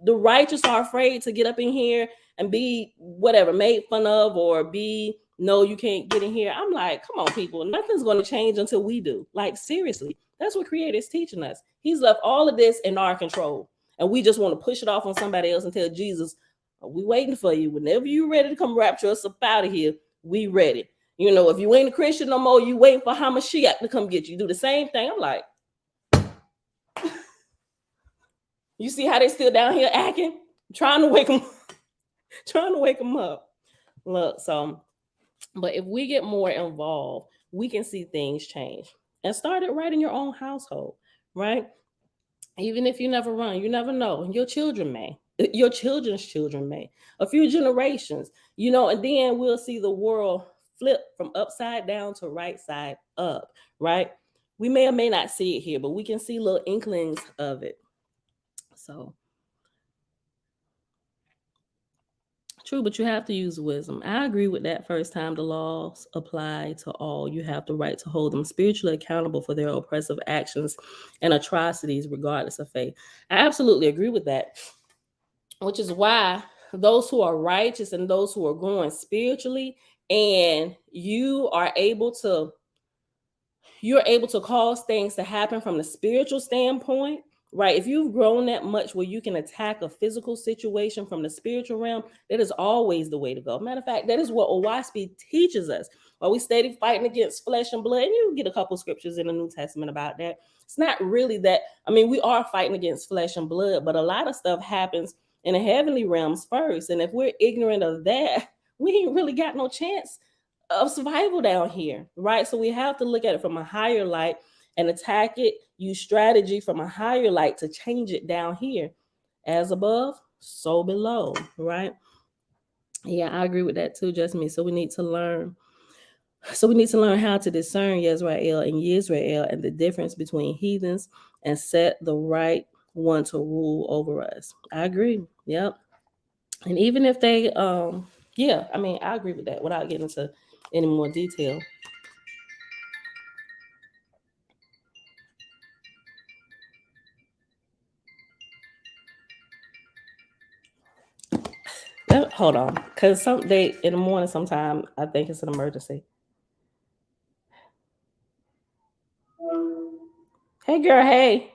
Speaker 1: the righteous are afraid to get up in here and be whatever, made fun of, or be, no, you can't get in here. I'm like, come on, people, nothing's going to change until we do. Like, seriously, that's what Creator is teaching us. He's left all of this in our control, and we just want to push it off on somebody else and tell Jesus, we waiting for you. Whenever you're ready to come rapture us up out of here, we ready. You know, if you ain't a Christian no more, you waiting for Hamashiach to come get you. Do the same thing. I'm like, you see how they still down here acting? Trying to wake them up. Look, so, but if we get more involved, we can see things change. And start it right in your own household, right? Even if you never run, you never know. Your children may. Your children's children may. A few generations, you know, and then we'll see the world flip from upside down to right side up, right? We may or may not see it here, but we can see little inklings of it. So, true, but you have to use wisdom. I agree with that. First time the laws apply to all, you have the right to hold them spiritually accountable for their oppressive actions and atrocities, regardless of faith. I absolutely agree with that, which is why those who are righteous and those who are growing spiritually, and you're able to cause things to happen from the spiritual standpoint, right? If you've grown that much where you can attack a physical situation from the spiritual realm, that is always the way to go. Matter of fact, that is what OWASP teaches us. While we steady fighting against flesh and blood, and you get a couple scriptures in the New Testament about that. It's not really that. I mean, we are fighting against flesh and blood, but a lot of stuff happens in the heavenly realms first. And if we're ignorant of that, we ain't really got no chance of survival down here, right? So we have to look at it from a higher light and attack it, use strategy from a higher light to change it down here. As above, so below, right? Yeah, I agree with that too, just me. So we need to learn. So we need to learn how to discern Yisrael and Yisrael and the difference between heathens and set the right one to rule over us. I agree. Yep. And even if they yeah, I mean, I agree with that without getting into any more detail. Hold on, because some day in the morning, sometime I think it's an emergency. Hey, girl. Hey.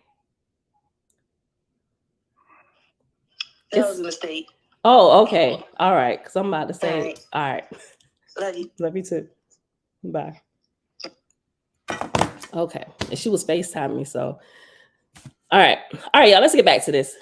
Speaker 2: That was a mistake.
Speaker 1: Oh, okay. All right. Because I'm about to say. All right.
Speaker 2: Love you.
Speaker 1: Love you too. Bye. Okay. And she was FaceTiming me, so. All right, y'all. Let's get back to this.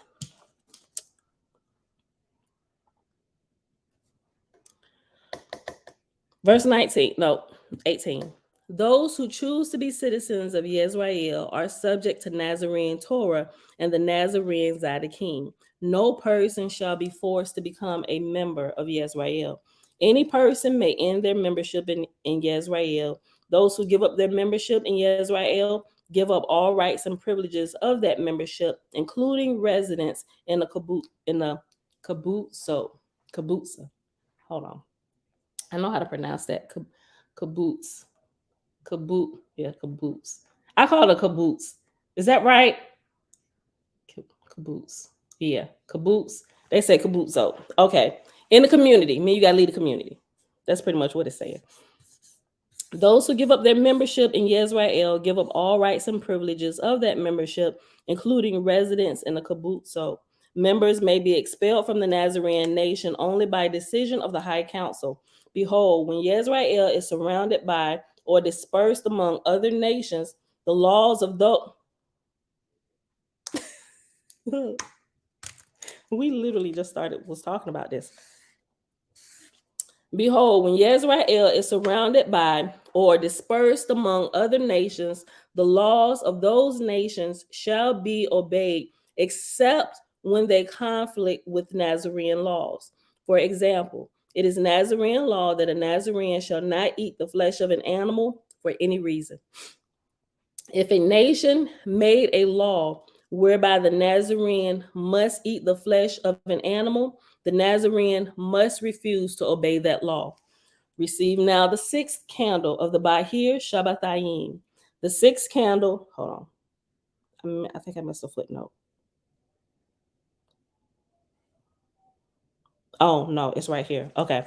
Speaker 1: Verse 19. No, 18. Those who choose to be citizens of Yisrael are subject to Nazarene Torah and the Nazarene Zadokim. No person shall be forced to become a member of Yisrael. Any person may end their membership in Yisrael. Those who give up their membership in Yisrael give up all rights and privileges of that membership, including residence in a kibbutz. Hold on. I know how to pronounce that. Kibbutz. Yeah, kibbutz. I call it a kibbutz. Is that right? Kibbutz. Yeah, kibbutz. They say kibbutz. Okay. In the community, you gotta leave the community. That's pretty much what it's saying. Those who give up their membership in Yisrael give up all rights and privileges of that membership, including residence in a kibbutz. Members may be expelled from the Nazarene nation only by decision of the High Council. Behold, when Yisrael is surrounded by or dispersed among other nations, the laws of those... We literally just was talking about this. Behold, when Yisrael is surrounded by or dispersed among other nations, the laws of those nations shall be obeyed, except when they conflict with Nazarene laws. For example, it is Nazarene law that a Nazarene shall not eat the flesh of an animal for any reason. If a nation made a law whereby the Nazarene must eat the flesh of an animal, the Nazarene must refuse to obey that law. Receive now the sixth candle of the Bahir Shabbatayim. The sixth candle, hold on. I think I missed a footnote. Oh, no, it's right here. Okay.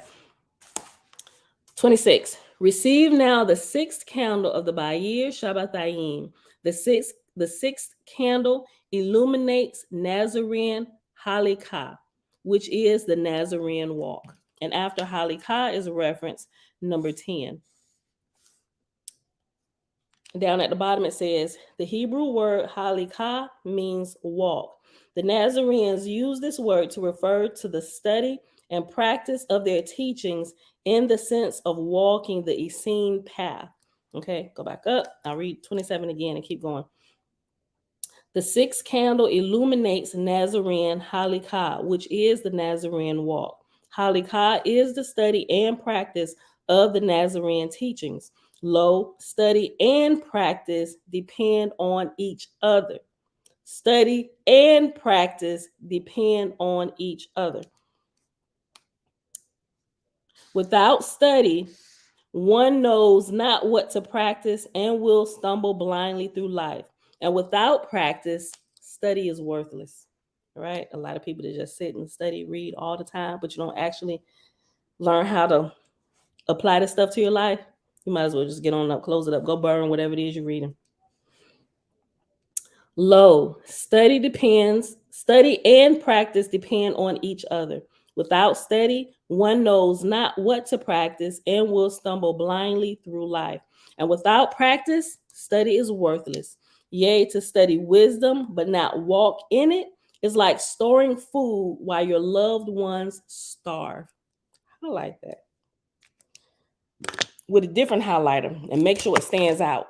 Speaker 1: 26. Receive now the sixth candle of the Bayir Shabbatayim. The sixth candle illuminates Nazarene Halikah, which is the Nazarene walk. And after Halikah is a reference number 10. Down at the bottom it says, the Hebrew word Halikah means walk. The Nazarenes use this word to refer to the study and practice of their teachings in the sense of walking the Essene path. Okay, go back up. I'll read 27 again and keep going. The sixth candle illuminates Nazarene Halikah, which is the Nazarene walk. Halikah is the study and practice of the Nazarene teachings. Lo, study and practice depend on each other. Study and practice depend on each other. Without study, one knows not what to practice and will stumble blindly through life. And without practice, study is worthless. Right? A lot of people that just sit and study, read all the time, but you don't actually learn how to apply this stuff to your life. You might as well just get on up, close it up, go burn whatever it is you're reading. Lo, study and practice depend on each other. Without study, one knows not what to practice and will stumble blindly through life. And without practice, study is worthless. Yea, to study wisdom but not walk in it is like storing food while your loved ones starve. I like that. With a different highlighter and make sure it stands out.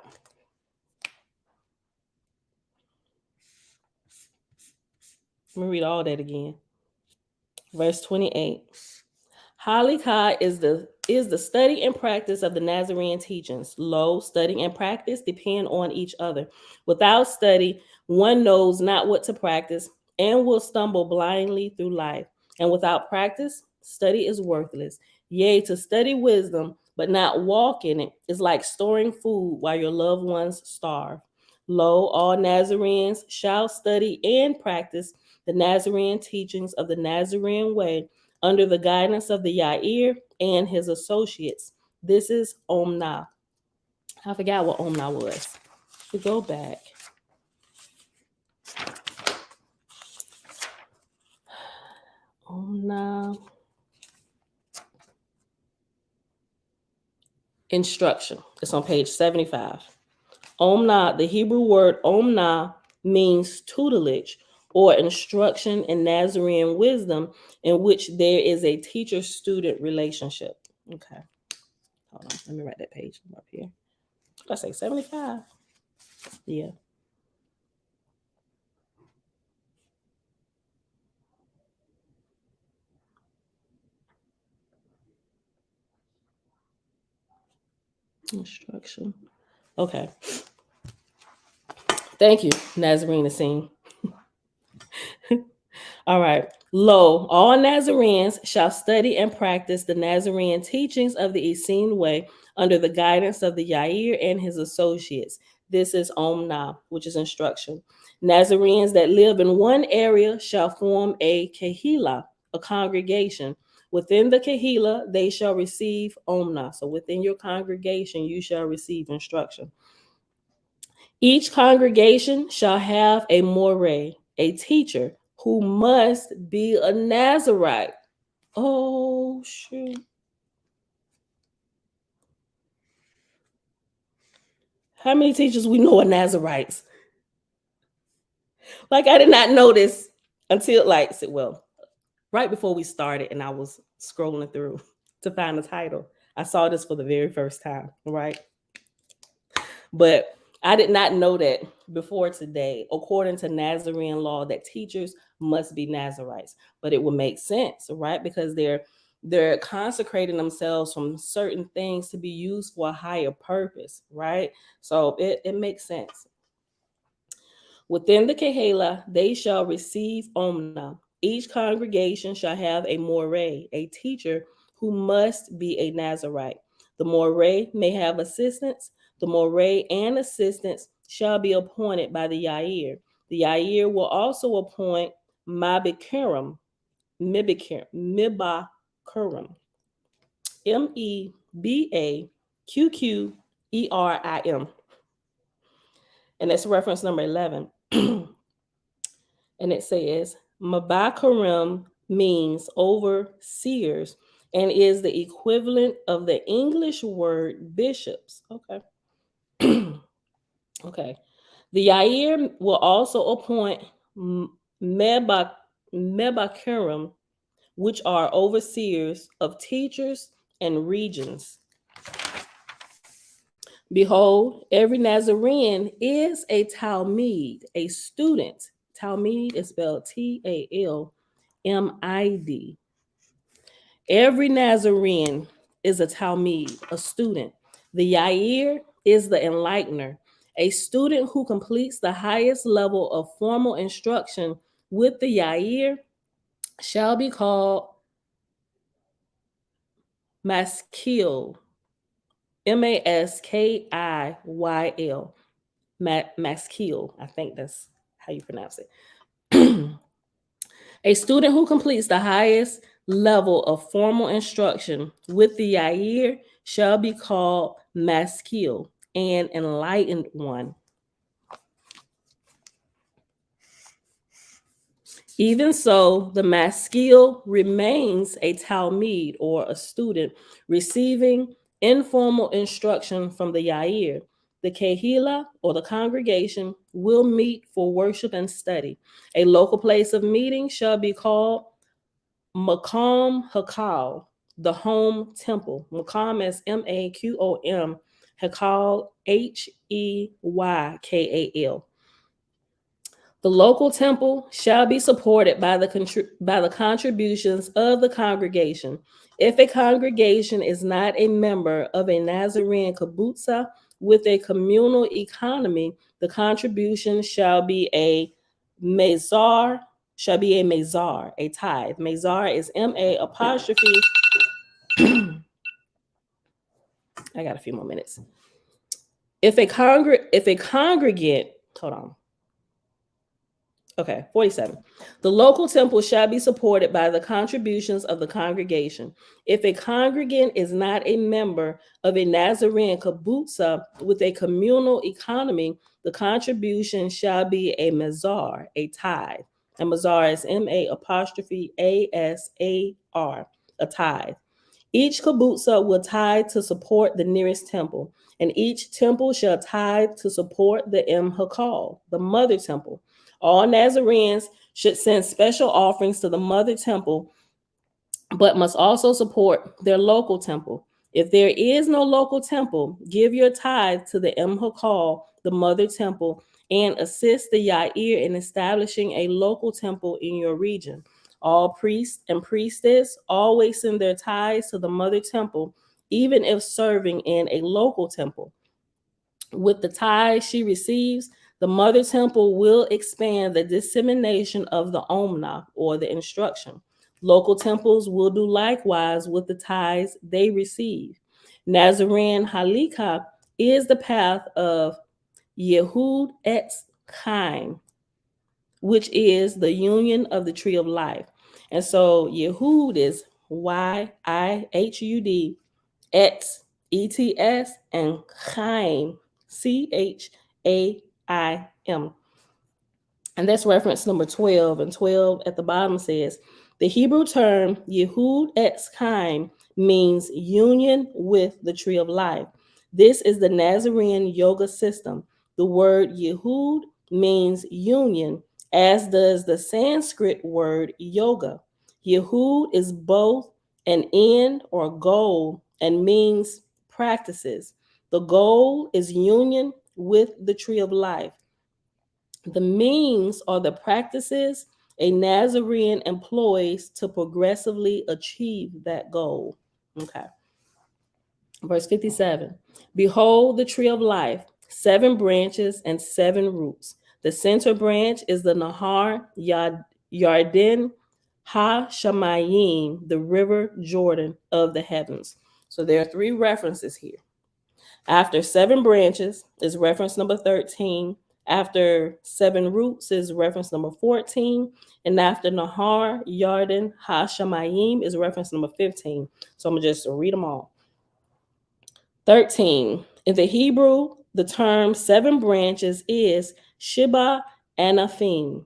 Speaker 1: Let me read all that again. Verse 28. Halikah is the study and practice of the Nazarene teachings. Lo, study and practice depend on each other. Without study, one knows not what to practice and will stumble blindly through life. And without practice, study is worthless. Yea, to study wisdom but not walk in it is like storing food while your loved ones starve. Lo, all Nazarenes shall study and practice the Nazarene teachings of the Nazarene way under the guidance of the Yair and his associates. This is Omna. I forgot what Omna was. We go back. Omna. Instruction. It's on page 75. Omna, the Hebrew word Omna means tutelage or instruction in Nazarene wisdom in which there is a teacher-student relationship. Okay. Hold on. Let me write that page up here. What did I say? 75? Yeah. Instruction. Okay. Thank you, Nazarene Essene. All right. Lo, all Nazarenes shall study and practice the Nazarene teachings of the Essene way under the guidance of the Yair and his associates. This is Omna, which is instruction. Nazarenes that live in one area shall form a Kehillah, a congregation. Within the Kehillah, they shall receive Omna. So within your congregation, you shall receive instruction. Each congregation shall have a Moreh, a teacher, who must be a Nazarite. Oh, shoot. How many teachers we know are Nazarites? Like, I did not know this until, right before we started and I was scrolling through to find the title. I saw this for the very first time, right? But I did not know that before today, according to Nazarene law, that teachers must be Nazarites. But it would make sense, right? Because they're consecrating themselves from certain things to be used for a higher purpose, right? So it makes sense. Within the Kehillah, they shall receive Omna. Each congregation shall have a Moreh, a teacher who must be a Nazarite. The Moreh may have assistants. The Moreh and assistants shall be appointed by the Yair. The Yair will also appoint Mibakarim, Mebakkurim, and that's reference number 11. And it says, Mabakarim means overseers and is the equivalent of the English word bishops. Okay. Okay. The Yair will also appoint Mebakarim, which are overseers of teachers and regions. Behold, every Nazarene is a Talmid, a student. Talmid is spelled Talmid. Every Nazarene is a Talmid, a student. The Yair is the enlightener, a student who completes the highest level of formal instruction with the Yair shall be called Maskil, Maskiil. Maskil, I think that's how you pronounce it. A student who completes the highest level of formal instruction with the Yair shall be called Maskil, an enlightened one. Even so, the maskil remains a Talmid or a student receiving informal instruction from the Yair. The Kehila or the congregation will meet for worship and study. A local place of meeting shall be called Makam Hakal, the home temple. Makam is Maqom, Hakal Heykal. The local temple shall be supported by the contributions of the congregation. If a congregation is not a member of a Nazarene kibbutza with a communal economy, the contribution shall be a mezar, a tithe. Mezar is M-A'. I got a few more minutes. If a congregant, hold on. Okay, 47. The local temple shall be supported by the contributions of the congregation. If a congregant is not a member of a Nazarene kibbutza with a communal economy, the contribution shall be a mezar, a tithe. And mezar is M-A'-A-S-A-R, a tithe. Each kibbutza will tithe to support the nearest temple, and each temple shall tithe to support the Hakal, the mother temple. All Nazarenes should send special offerings to the mother temple, but must also support their local temple. If there is no local temple, give your tithe to the Hakal, the mother temple, and assist the Yair in establishing a local temple in your region. All priests and priestess always send their tithes to the mother temple, even if serving in a local temple. With the tithe she receives, the mother temple will expand the dissemination of the omna, or the instruction. Local temples will do likewise with the tithes they receive. Nazarene Halakha is the path of Yehud Etz Chaim, which is the union of the tree of life. And so Yehud is Yihud, Etz, ETS, and Chaim, Chaim. And that's reference number 12. And 12 at the bottom says, the Hebrew term Yehud Etz Chaim means union with the tree of life. This is the Nazarene yoga system. The word Yehud means union, as does the Sanskrit word yoga. Yehud is both an end or goal and means practices. The goal is union with the tree of life. The means are the practices a Nazarene employs to progressively achieve that goal. Okay. Verse 57. Behold the tree of life, 7 branches and 7 roots. The center branch is the Nahar Yarden Ha-Shamayim, the river Jordan of the heavens. So there are 3 references here. After 7 branches is reference number 13. After 7 roots is reference number 14. And after Nahar, Yarden, Hashemayim is reference number 15. So I'm going to just read them all. 13. In the Hebrew, the term 7 branches is Shiba Anaphim.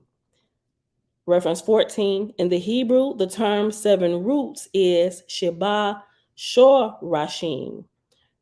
Speaker 1: Reference 14. In the Hebrew, the term 7 roots is Shiba Shorashim.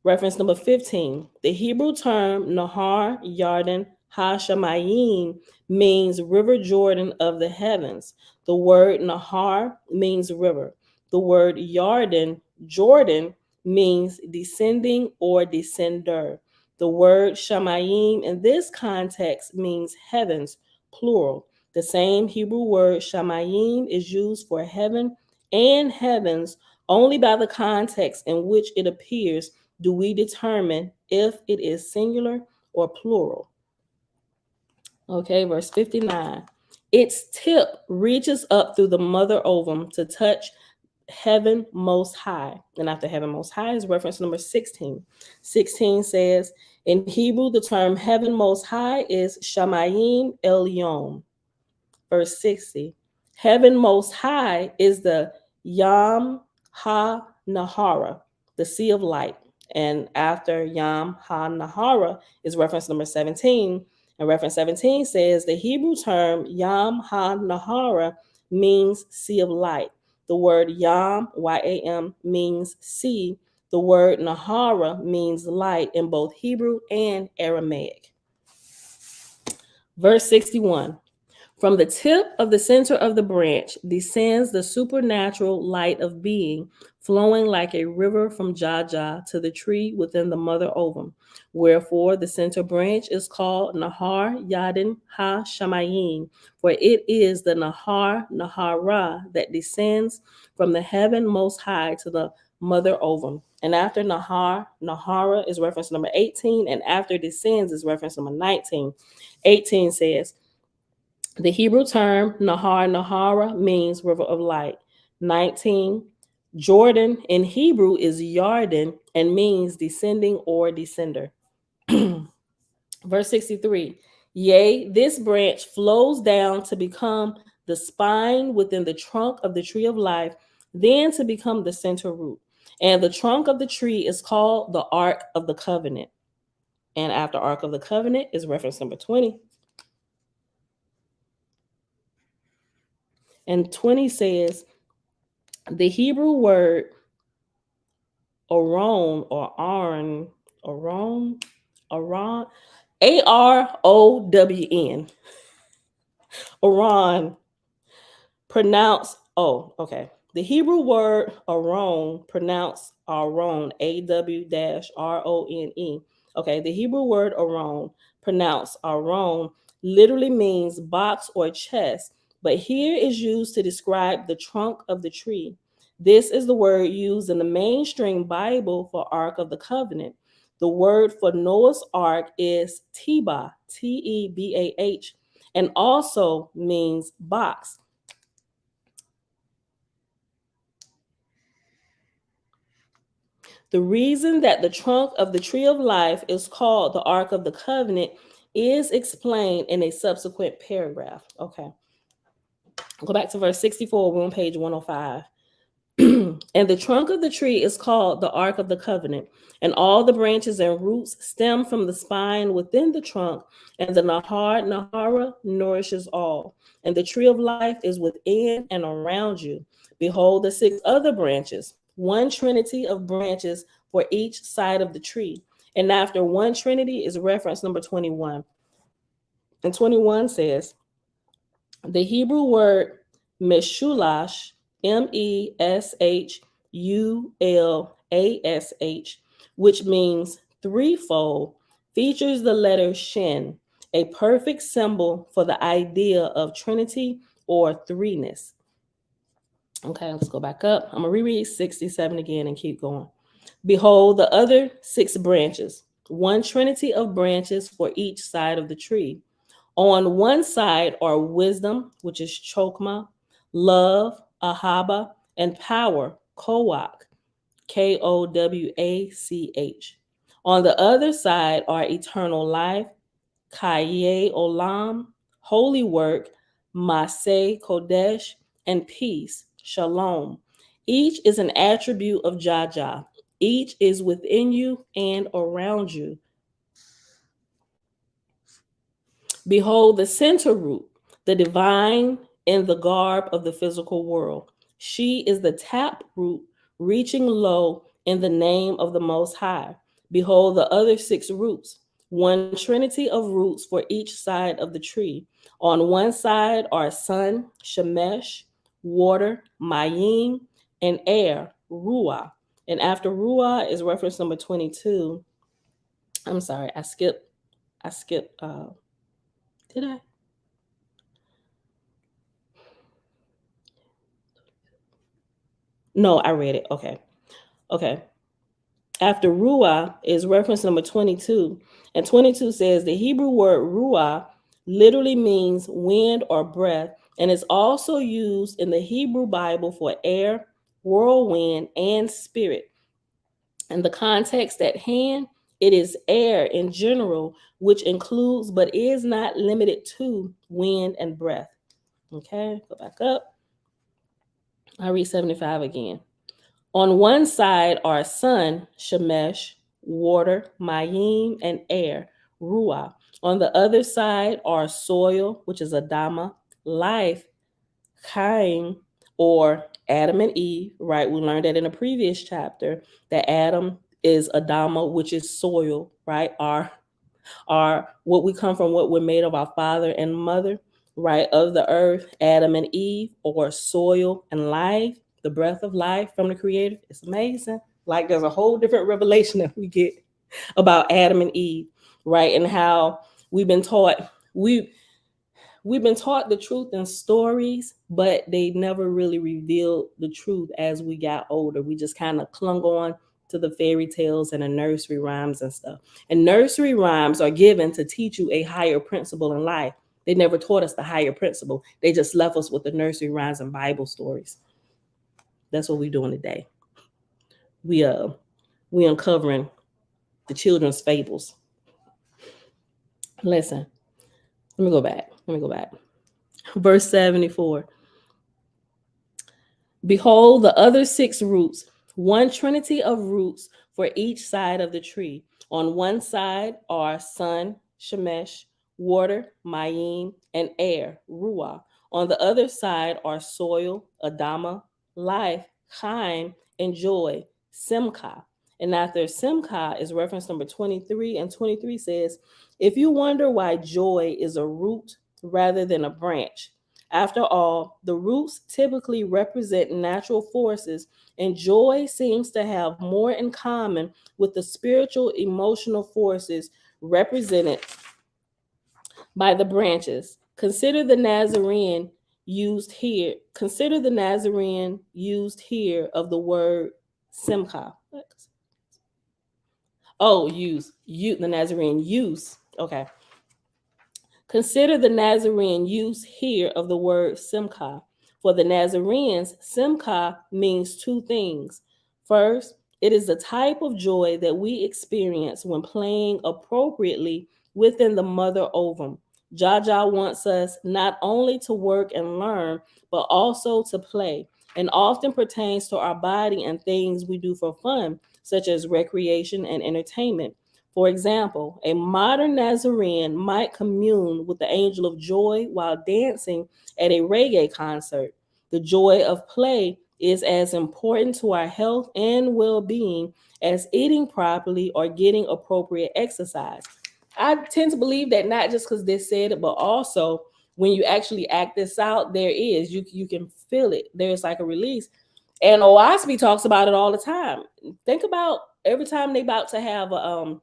Speaker 1: Reference number 15. The Hebrew term Nahar, Yarden, Hashemayim means river Jordan of the heavens. The word Nahar means river. The word Yarden, Jordan, means descending or descender. The word Shamayim in this context means heavens, plural. The same Hebrew word Shamayim is used for heaven and heavens only by the context in which it appears do we determine if it is singular or plural. Okay, verse 59. Its tip reaches up through the mother ovum to touch heaven most high. And after heaven most high is reference number 16. 16 says, in Hebrew, the term heaven most high is Shamayim Elyon. Verse 60. Heaven most high is the Yam Ha Nahara, the sea of light. And after Yam Ha Nahara is reference number 17. And reference 17 says the Hebrew term Yam Ha Nahara means sea of light. The word Yam, Y-A-M, means sea. The word Nahara means light in both Hebrew and Aramaic. Verse 61. From the tip of the center of the branch descends the supernatural light of being, flowing like a river from Jaja to the tree within the mother ovum. Wherefore the center branch is called Nahar Yadin Ha Shamayim, for it is the Nahar Nahara that descends from the heaven most high to the mother ovum. And after Nahar, Nahara is reference number 18, and after descends is reference number 19. 18 says, the Hebrew term Nahar Nahara means river of light. 19. Jordan in Hebrew is Yarden and means descending or descender. Verse 63. Yea, this branch flows down to become the spine within the trunk of the tree of life, then to become the center root. And the trunk of the tree is called the Ark of the Covenant. And after Ark of the Covenant is reference number 20. And 20 says, the Hebrew word Aron or Aron, Aron, Aron, pronounced, the Hebrew word Aron, pronounced Aron, A-W-R-O-N-E. Okay, the Hebrew word Aron, pronounced Aron, literally means box or chest, but here is used to describe the trunk of the tree. This is the word used in the mainstream Bible for Ark of the Covenant. The word for Noah's Ark is Tebah, T-E-B-A-H, and also means box. The reason that the trunk of the tree of life is called the Ark of the Covenant is explained in a subsequent paragraph. Okay. Go back to verse 64. We're on page 105. And the trunk of the tree is called the Ark of the Covenant, and all the branches and roots stem from the spine within the trunk, and the Nahara nourishes all. And the tree of life is within and around you. Behold the 6 other branches, one trinity of branches for each side of the tree. And after one trinity is reference number 21. And 21 says, the Hebrew word Meshulash, Meshulash, which means threefold, features the letter Shin, a perfect symbol for the idea of Trinity or threeness. Okay, let's go back up. I'm going to reread 67 again and keep going. Behold the other 6 branches, one trinity of branches for each side of the tree. On one side are wisdom, which is chokmah, love, ahaba, and power, kowach, Kowach. On the other side are eternal life, Kaye Olam, holy work, Maseh Kodesh, and peace, Shalom. Each is an attribute of Jaja. Each is within you and around you. Behold the center root, the divine in the garb of the physical world. She is the tap root reaching low in the name of the Most High. Behold the other 6 roots, one trinity of roots for each side of the tree. On one side are sun, Shemesh, water, Mayim, and air, Ruah. And after Ruah is reference number 22. I'm sorry, I skipped, did I? No, I read it. Okay. Okay. After Ruah is reference number 22. And 22 says the Hebrew word Ruah literally means wind or breath, and is also used in the Hebrew Bible for air, whirlwind, and spirit. In the context at hand, it is air in general, which includes but is not limited to wind and breath. Okay, go back up. I read 75 again. On one side are sun, Shemesh, water, Mayim, and air, Ruah. On the other side are soil, which is Adama, life, Cain, or Adam and Eve, right? We learned that in a previous chapter that Adam is Adama, which is soil, right? Our what we come from, what we're made of, our father and mother, right? Of the earth, Adam and Eve, or soil and life, the breath of life from the Creator. It's amazing. Like there's a whole different revelation that we get about Adam and Eve, right? And how we've been taught we've been taught the truth in stories, but they never really revealed the truth as we got older. We just kind of clung on to the fairy tales and the nursery rhymes and stuff. And nursery rhymes are given to teach you a higher principle in life. They never taught us the higher principle. They just left us with the nursery rhymes and Bible stories. That's what we're doing today. We uncovering the children's fables. Listen, let me go back. Verse 74. Behold the other 6 roots, one trinity of roots for each side of the tree. On one side are sun, Shemesh, water, Mayim, and air, Ruah. On the other side are soil, Adama, life, Chaim, and joy, Simcha. And after Simcha is reference number 23, and 23 says, if you wonder why joy is a root rather than a branch, after all, the roots typically represent natural forces, and joy seems to have more in common with the spiritual emotional forces represented by the branches. Consider the Nazarene used here. Consider the Nazarene used here of the word Simcha. Oh, the Nazarene use. Okay. Consider the Nazarene use here of the word Simcha. For the Nazarenes, Simcha means 2 things. First, it is the type of joy that we experience when playing appropriately within the mother ovum. Jaja wants us not only to work and learn, but also to play, and often pertains to our body and things we do for fun, such as recreation and entertainment. For example, a modern Nazarene might commune with the angel of joy while dancing at a reggae concert. The joy of play is as important to our health and well being as eating properly or getting appropriate exercise. I tend to believe that not just because they said it, but also when you actually act this out, you can feel it. There's like a release. And OASB talks about it all the time. Think about every time they about to have a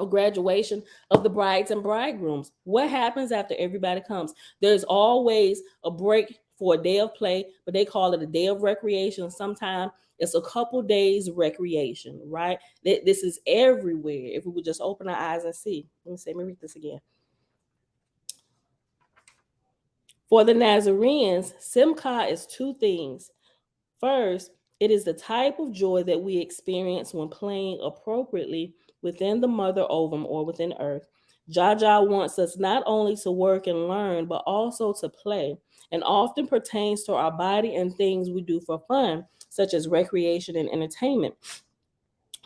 Speaker 1: graduation of the brides and bridegrooms. What happens after everybody comes? There's always a break for a day of play, but they call it a day of recreation. Sometimes it's a couple days recreation, right? This is everywhere. If we would just open our eyes and see. Let me read this again. For the Nazarenes, Simcha is 2 things. First, it is the type of joy that we experience when playing appropriately within the mother ovum or within Earth. Jaja wants us not only to work and learn, but also to play, and often pertains to our body and things we do for fun, such as recreation and entertainment.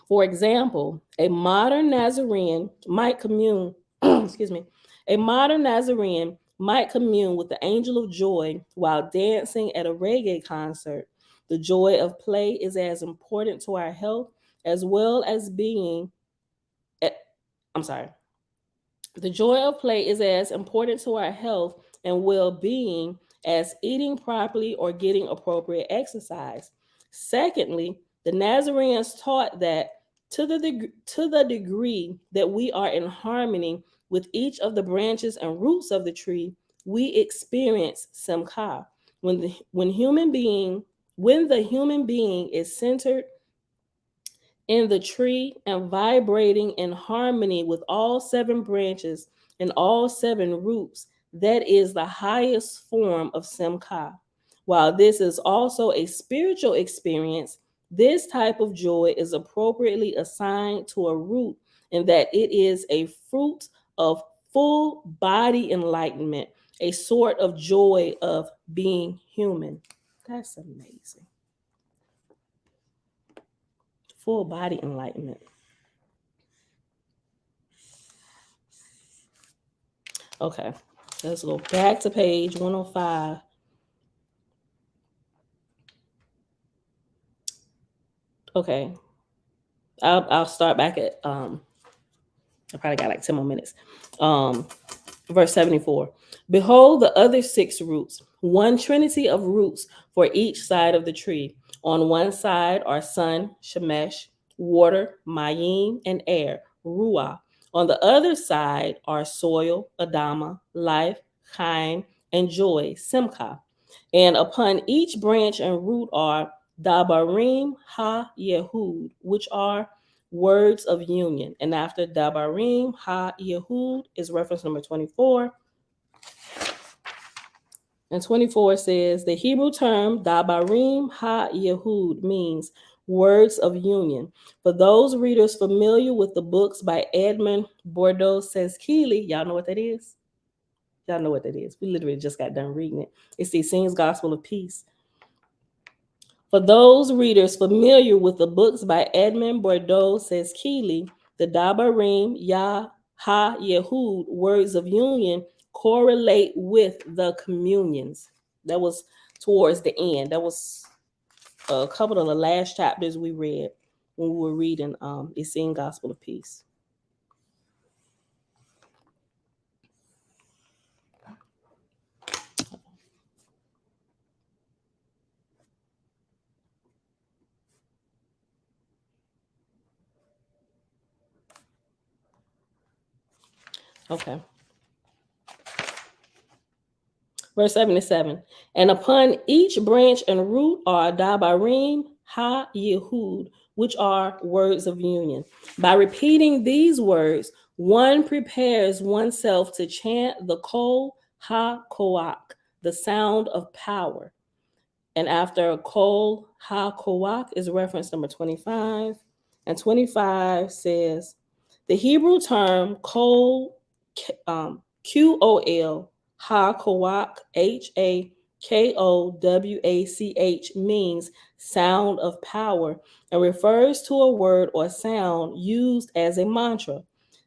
Speaker 1: For example, a modern Nazarene might commune, excuse me, a modern Nazarene might commune with the angel of joy while dancing at a reggae concert. The joy of play is as important to our health as well as being, I'm sorry, the joy of play is as important to our health and well being as eating properly or getting appropriate exercise. Secondly, the Nazarenes taught that to the degree that we are in harmony with each of the branches and roots of the tree, we experience simcha. When the human being is centered in the tree and vibrating in harmony with all seven branches and all seven roots, that is the highest form of Simcha. While this is also a spiritual experience, this type of joy is appropriately assigned to a root in that it is a fruit of full body enlightenment, a sort of joy of being human. That's amazing. Full body enlightenment. Okay, let's go back to page 105. Okay, I'll start back at I probably got like 10 more minutes. Verse 74. Behold the other six roots, one trinity of roots for each side of the tree. On one side are sun, shemesh, water, mayim, and air, ruah. On the other side are soil, adama, life, chaim, and joy, simcha. And upon each branch and root are dabarim ha yehud, which are words of union. And after dabarim ha yehud is reference number 24. And 24 says the Hebrew term dabarim ha yehud means words of union. For those readers familiar with the books by Edmund Bordeaux says Keeley, y'all know what that is? Y'all know what that is. We literally just got done reading it. It's the Essenes Gospel of Peace. For those readers familiar with the books by Edmund Bordeaux says Keeley, the Dabarim Yah Ha Yehud words of union correlate with the communions. That was towards the end. That was a couple of the last chapters we read when we were reading Essenes Gospel of Peace. Okay. Verse 77. And upon each branch and root are dabarim ha yehud, which are words of union. By repeating these words, one prepares oneself to chant the kol ha koach, the sound of power. And after kol ha koach is reference number 25. And 25 says, the Hebrew term kol, QOL, ha koach, HAKOWACH, means sound of power and refers to a word or sound used as a mantra.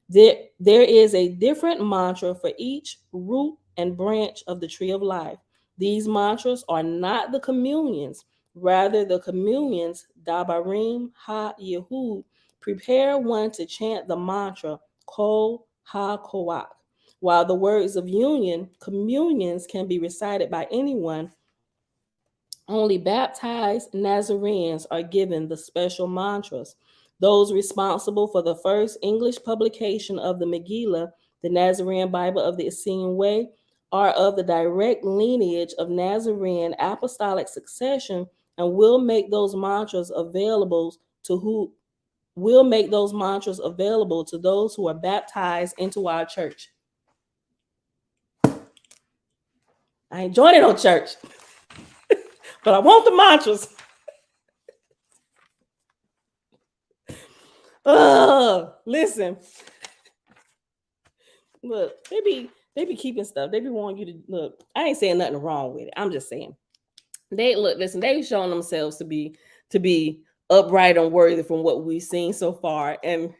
Speaker 1: There is a different mantra for each root and branch of the tree of life. These mantras are not the communions. Rather, the communions, Dabarim Ha Yehud, prepare one to chant the mantra, Kol Ha Koach. While the words of union, communions, can be recited by anyone, only baptized Nazarenes are given the special mantras. Those responsible for the first English publication of the Megillah, the Nazarene Bible of the Essene Way, are of the direct lineage of Nazarene apostolic succession and will make those mantras available to those who are baptized into our church. I ain't joining no church, but I want the mantras. Listen, look, they be keeping stuff. They be wanting you to look. I ain't saying nothing wrong with it. I'm just saying they look. Listen, they showing themselves to be upright and worthy from what we've seen so far, and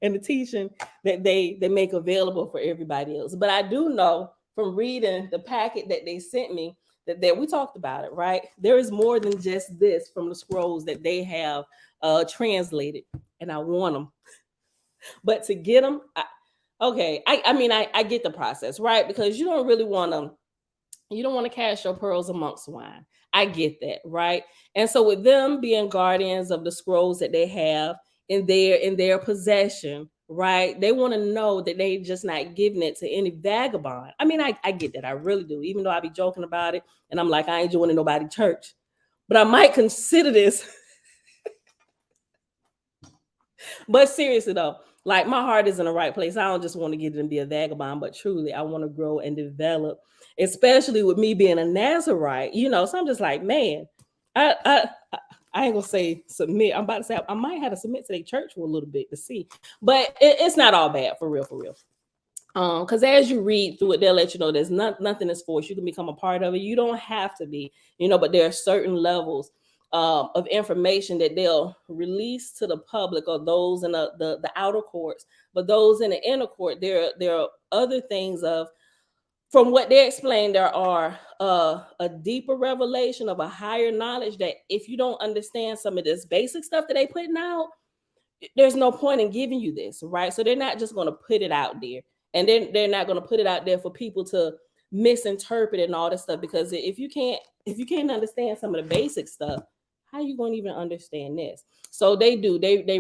Speaker 1: the teaching that they make available for everybody else. But I do know from reading the packet that they sent me that we talked about it, right? There is more than just this from the scrolls that they have translated, and I want them. But to get them, I mean, I get the process, right? Because you don't really want to you don't want to cast your pearls amongst swine. I get that, right? And so with them being guardians of the scrolls that they have in their possession, right? They want to know that they just not giving it to any vagabond. I mean, I get that. I really do. Even though I be joking about it and I'm like, I ain't joining nobody church. But I might consider this. But seriously though, like my heart is in the right place. I don't just want to get it and be a vagabond, but truly I want to grow and develop, especially with me being a Nazarite, you know. So I'm just like, man, I ain't gonna say submit. I'm about to say I might have to submit to their church for a little bit to see, but it's not all bad for real, for real. Because as you read through it, they'll let you know there's nothing is forced. You can become a part of it. You don't have to be, you know, but there are certain levels of information that they'll release to the public or those in the outer courts. But those in the inner court, there are other things of, from what they explained, there are a deeper revelation of a higher knowledge that if you don't understand some of this basic stuff that they putting out, there's no point in giving you this, right? So they're not just going to put it out there, and then they're not going to put it out there for people to misinterpret and all this stuff. Because if you can't understand some of the basic stuff, how are you going to even understand this? So they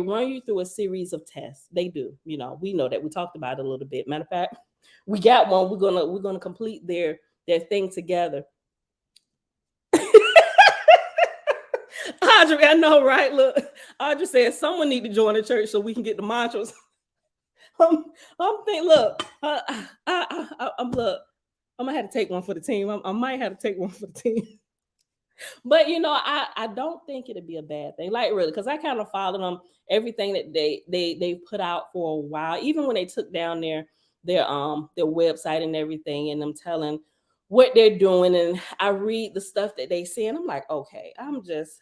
Speaker 1: run you through a series of tests. They do, you know, we know that. We talked about it a little bit. Matter of fact, we got one. We're gonna complete their thing together. Audrey, I know, right? Look, Audrey said someone need to join the church so we can get the mantras. I'm thinking, look, look, I'm gonna have to take one for the team. I might have to take one for the team. But you know, I don't think it'd be a bad thing, like really, because I kind of follow them, everything that they put out for a while, even when they took down their website and everything, and them telling what they're doing, and I read the stuff that they say, and I'm like, okay, I'm just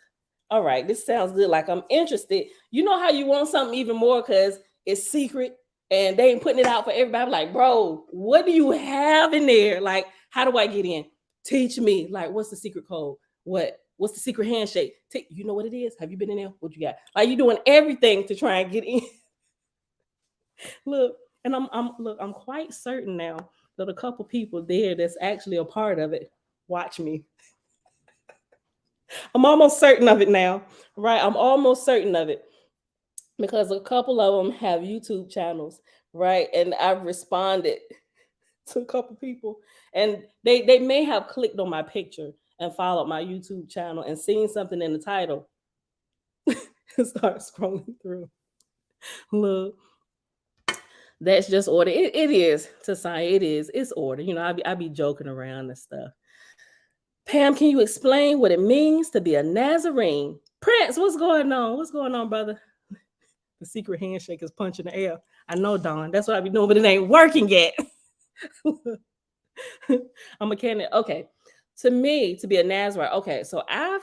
Speaker 1: all right, this sounds good. Like I'm interested. You know how you want something even more because it's secret and they ain't putting it out for everybody. I'm like, bro, what do you have in there? Like, how do I get in? Teach me. Like, what's the secret code? What's the secret handshake? You know what it is? Have you been in there? What you got? Like you doing everything to try and get in. Look, and I'm quite certain now that a couple people there that's actually a part of it watch me. I'm almost certain of it now, right? I'm almost certain of it because a couple of them have YouTube channels, right? And I've responded to a couple people, and they may have clicked on my picture and followed my YouTube channel and seen something in the title and start scrolling through. Look, that's just order. It is to say it is. It's order. You know, I be joking around and stuff. Pam, can you explain what it means to be a Nazarene? Prince, what's going on? What's going on, brother? The secret handshake is punching the air. I know, Don. That's what I be doing, but it ain't working yet. I'm a candidate. Okay. To me, to be a Nazarite, okay, so I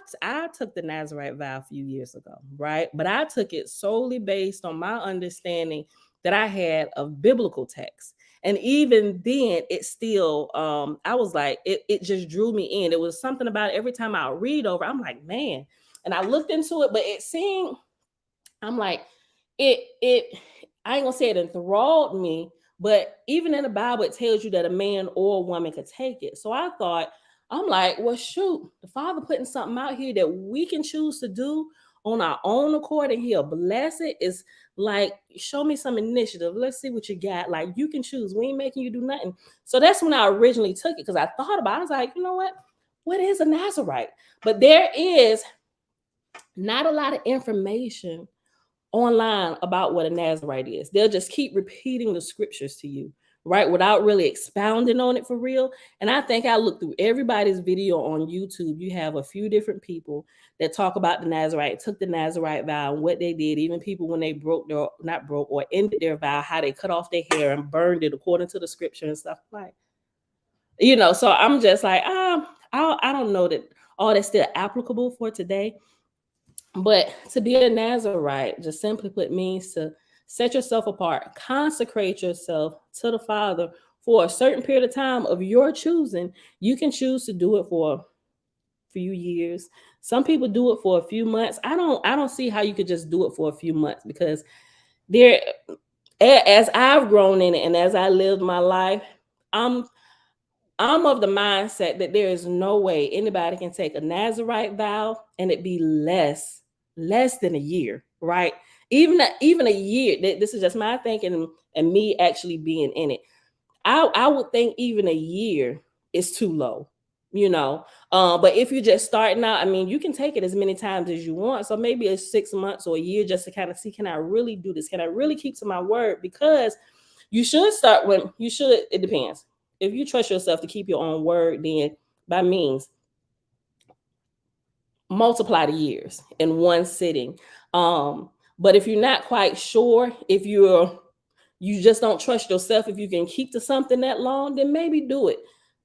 Speaker 1: took the Nazarite vow a few years ago, right? But I took it solely based on my understanding that I had of biblical texts. And even then, it still, I was like, it just drew me in. It was something about it. Every time I read over, I'm like, man. And I looked into it, but it seemed, I'm like, it I ain't gonna say it enthralled me, but even in the Bible, it tells you that a man or a woman could take it. So I thought, I'm like, well, shoot, the Father putting something out here that we can choose to do on our own accord, and He'll bless it. Is like, show me some initiative. Let's see what you got. Like, you can choose. We ain't making you do nothing. So that's when I originally took it because I thought about it. I was like, you know what? What is a Nazarite? But there is not a lot of information online about what a Nazarite is. They'll just keep repeating the scriptures to you, right? Without really expounding on it for real. And I think I looked through everybody's video on YouTube. You have a few different people that talk about the Nazarite, took the Nazarite vow, and what they did. Even people when they not broke or ended their vow, how they cut off their hair and burned it according to the scripture and stuff like, so I'm just like, I don't know that all that's still applicable for today. But to be a Nazarite, just simply put, means to set yourself apart, consecrate yourself to the Father for a certain period of time of your choosing. You can choose to do it for a few years. Some people do it for a few months. I don't see how you could just do it for a few months, because there, as I've grown in it and as I lived my life, I'm of the mindset that there is no way anybody can take a Nazarite vow and it be less than a year, right? Even a year. This is just my thinking and me actually being in it. I would think even a year is too low, you know. But if you're just starting out, I mean, you can take it as many times as you want. So maybe it's 6 months or a year just to kind of see, can I really do this? Can I really keep to my word? Because you should start when you should. It depends. If you trust yourself to keep your own word, then by means multiply the years in one sitting. But if you're not quite sure, if you just don't trust yourself, if you can keep to something that long, then maybe do it.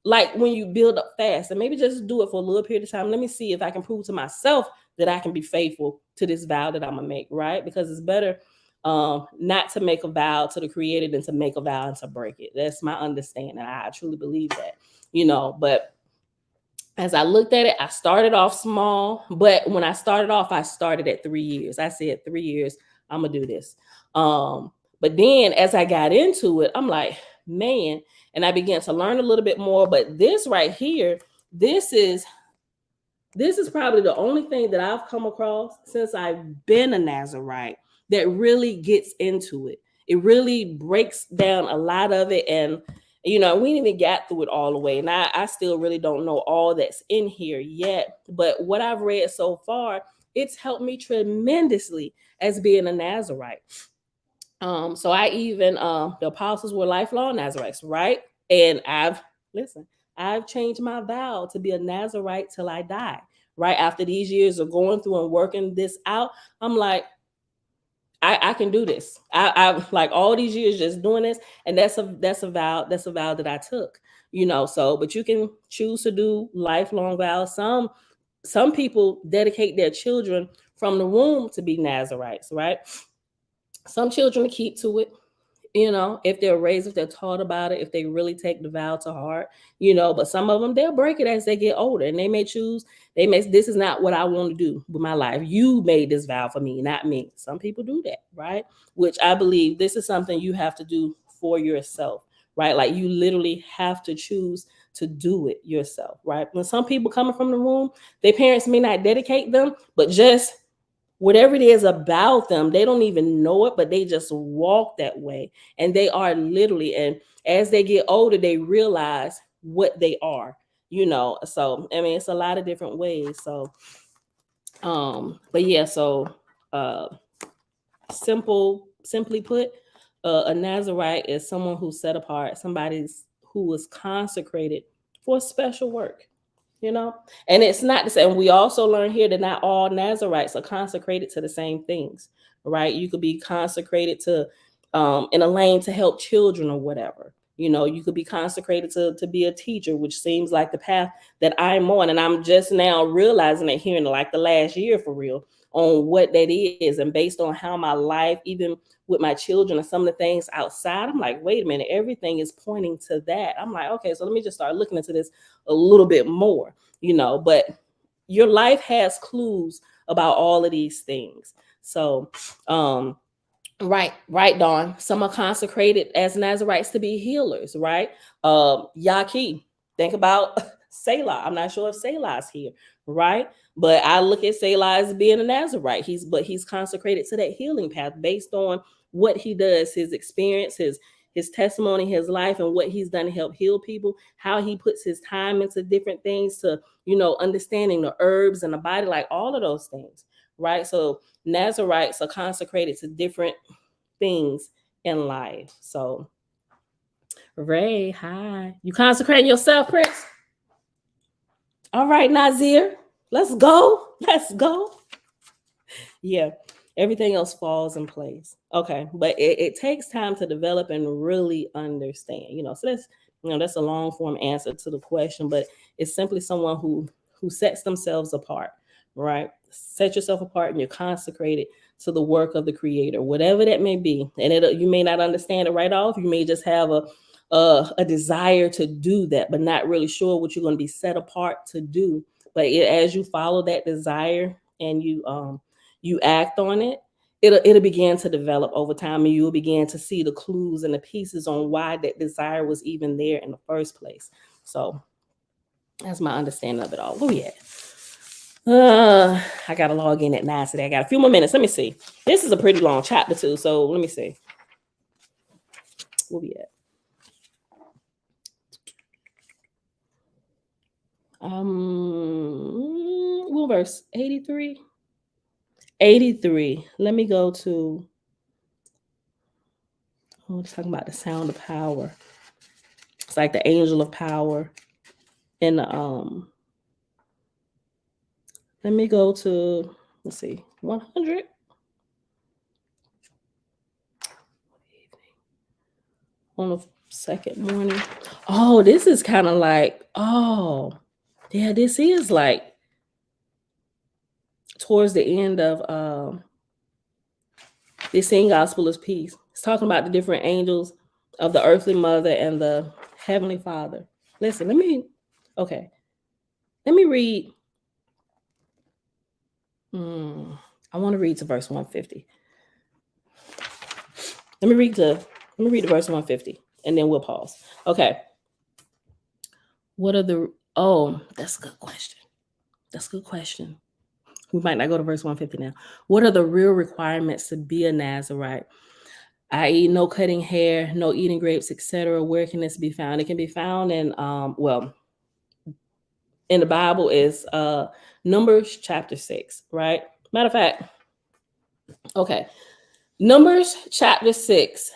Speaker 1: Like when you build up fast, and maybe just do it for a little period of time. Let me see if I can prove to myself that I can be faithful to this vow that I'm gonna make, right? Because it's better not to make a vow to the creator than to make a vow and to break it. That's my understanding. I truly believe that, but as I looked at it, I started off small, but when I started off, I started at 3 years. I said 3 years, I'm gonna do this. But then as I got into it, I'm like, man, and I began to learn a little bit more. But this right here, this is probably the only thing that I've come across since I've been a Nazarite that really gets into it. It really breaks down a lot of it. And, we didn't even get through it all the way. And I still really don't know all that's in here yet. But what I've read so far, it's helped me tremendously as being a Nazarite. So I even the apostles were lifelong Nazarites, right? And I've changed my vow to be a Nazarite till I die. Right after these years of going through and working this out, I'm like, I can do this. I've like all these years just doing this, and that's a vow that I took. So but you can choose to do lifelong vows. Some people dedicate their children from the womb to be Nazarites, right? Some children keep to it, if they're raised, if they're taught about it, if they really take the vow to heart, but some of them, they'll break it as they get older, and they may choose, this is not what I want to do with my life. You made this vow for me, not me. Some people do that, right? Which I believe this is something you have to do for yourself, right? Like you literally have to choose to do it yourself, right? When some people coming from the womb, their parents may not dedicate them, but just whatever it is about them, they don't even know it, but they just walk that way. And they are literally, and as they get older, they realize what they are, So, I mean, it's a lot of different ways. So, but yeah, so simply put, a Nazarite is someone who's set apart, who was consecrated for special work. And it's not the same. We also learn here that not all Nazarites are consecrated to the same things, right? You could be consecrated to in a lane to help children or whatever. You could be consecrated to be a teacher, which seems like the path that I'm on. And I'm just now realizing it here in like the last year for real on what that is. And based on how my life, even with my children and some of the things outside, I'm like, wait a minute, everything is pointing to that. I'm like, okay, so let me just start looking into this a little bit more, but your life has clues about all of these things. So, right, Dawn. Some are consecrated as Nazarites to be healers, right? Yaki, think about Selah. I'm not sure if Selah's here, right? But I look at Selah as being a Nazarite. He's consecrated to that healing path based on what he does, his experience, his testimony, his life, and what he's done to help heal people, how he puts his time into different things to, understanding the herbs and the body, like all of those things, right? So Nazarites are consecrated to different things in life. So Ray, hi. You consecrating yourself, Prince? All right, Nazir. Let's go. Let's go. Yeah. Everything else falls in place. Okay. But it takes time to develop and really understand, So that's a long form answer to the question, but it's simply someone who sets themselves apart, right? Set yourself apart and you're consecrated to the work of the creator, whatever that may be. And you may not understand it right off. You may just have a desire to do that, but not really sure what you're going to be set apart to do. But as you follow that desire and you act on it, it'll begin to develop over time, and you'll begin to see the clues and the pieces on why that desire was even there in the first place. So that's my understanding of it all. Where we at? I gotta log in at 9 today. I got a few more minutes. Let me see. This is a pretty long chapter too, so let me see. Where we at? What verse? 83. 83. Let me go to. We're talking about the sound of power. It's like the angel of power. And let me go to, let's see, 100. On the second morning. Oh, this is kind of like, yeah, this is like towards the end of the same gospel is peace. It's talking about the different angels of the earthly mother and the heavenly father. Listen, let me read. I want to read to verse 150. Let me read the verse 150 and then we'll pause. Okay. What are the that's a good question. That's a good question. We might not go to verse 150 now. What are the real requirements to be a Nazarite? I.e., no cutting hair, no eating grapes, etc. Where can this be found? It can be found in in the Bible is Numbers chapter 6, right? Matter of fact, okay. Numbers chapter 6,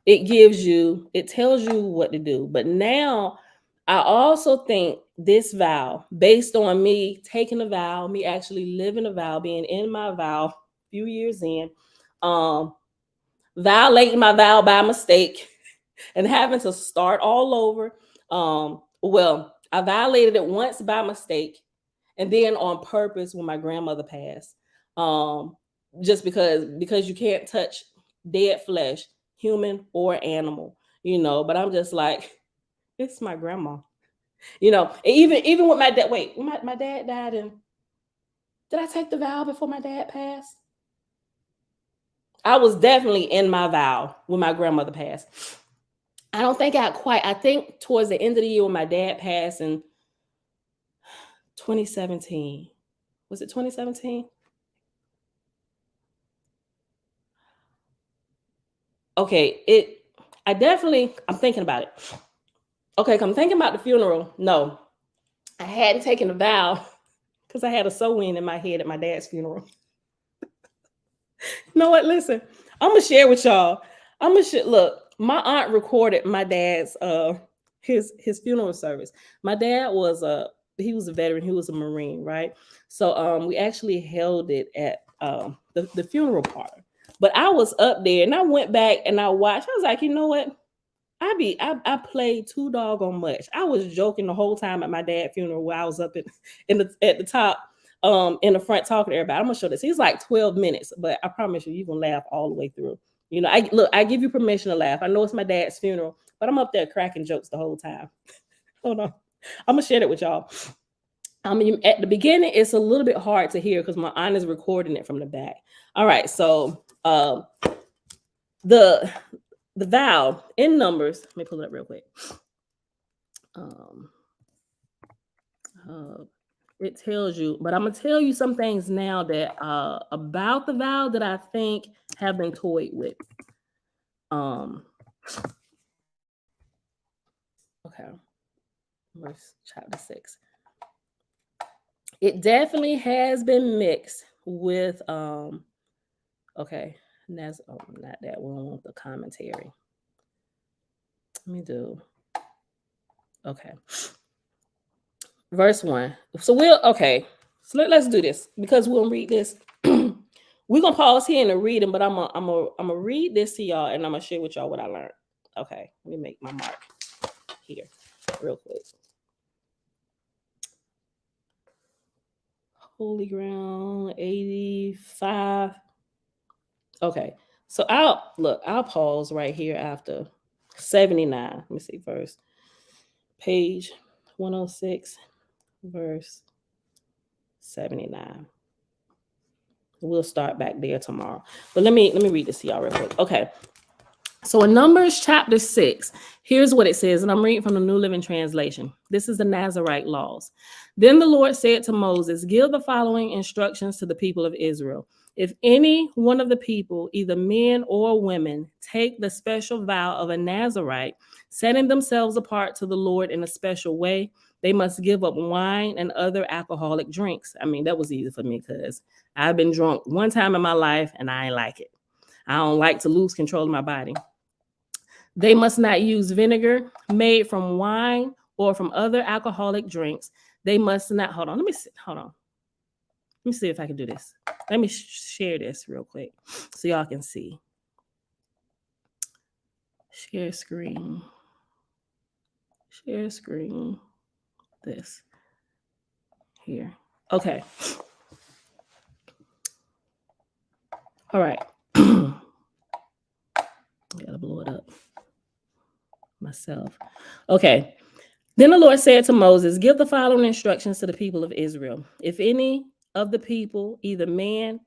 Speaker 1: it tells you what to do. But now I also think this vow, based on me taking a vow, me actually living a vow, being in my vow a few years in, violating my vow by mistake and having to start all over. I violated it once by mistake and then on purpose when my grandmother passed. Just because you can't touch dead flesh, human or animal, but I'm just like, it's my grandma. Even with my dad. Wait, my dad died in. Did I take the vow before my dad passed? I was definitely in my vow when my grandmother passed. I don't think I think towards the end of the year when my dad passed in 2017. Was it 2017? Okay, I'm thinking about it. Okay, I'm thinking about the funeral. No, I hadn't taken a vow because I had a sew-in in my head at my dad's funeral. You know what? Listen, I'm gonna share with y'all. Look. My aunt recorded my dad's his funeral service. My dad was he was a veteran. He was a Marine, right? So we actually held it at the funeral parlor. But I was up there and I went back and I watched. I was like, you know what? I played too doggone much. I was joking the whole time at my dad's funeral where I was up at the top in the front talking to everybody. I'm gonna show this. He's like 12 minutes, but I promise you're gonna laugh all the way through. I give you permission to laugh. I know it's my dad's funeral, but I'm up there cracking jokes the whole time. Hold on. I'm gonna share it with y'all. I mean, at the beginning, it's a little bit hard to hear because my aunt is recording it from the back. All right, so the vow in Numbers. Let me pull it up real quick. It tells you, but I'm gonna tell you some things now that about the vow that I think have been toyed with. Okay, verse chapter 6. It definitely has been mixed with okay, and that's not that one. I want the commentary. Let me do. Okay. Verse 1. So let's do this because we'll read this. We're gonna pause here in the reading, but I'm gonna read this to y'all and I'm gonna share with y'all what I learned. Okay, let me make my mark here real quick. Holy ground 85. Okay, so I'll pause right here after 79. Let me see, verse page 106, verse 79. We'll start back there tomorrow. But let me read this to y'all real quick. Okay. So in Numbers chapter 6, here's what it says, and I'm reading from the New Living Translation. This is the Nazarite laws. Then the Lord said to Moses, give the following instructions to the people of Israel. If any one of the people, either men or women, take the special vow of a Nazarite, setting themselves apart to the Lord in a special way, they must give up wine and other alcoholic drinks. I mean, that was easy for me because I've been drunk one time in my life and I ain't like it. I don't like to lose control of my body. They must not use vinegar made from wine or from other alcoholic drinks. They must not, hold on. Let me see if I can do this. Let me share this real quick so y'all can see. Share screen. Share screen. This. Here. Okay. All right. I gotta blow it up myself. Okay. Then the Lord said to Moses, give the following instructions to the people of Israel. If any of the people, either men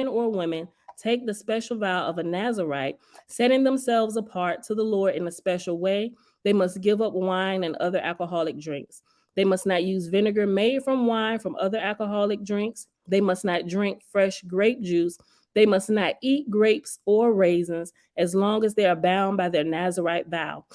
Speaker 1: or women, take the special vow of a Nazarite, setting themselves apart to the Lord in a special way, they must give up wine and other alcoholic drinks. They must not use vinegar made from wine from other alcoholic drinks. They must not drink fresh grape juice. They must not eat grapes or raisins as long as they are bound by their Nazarite vow.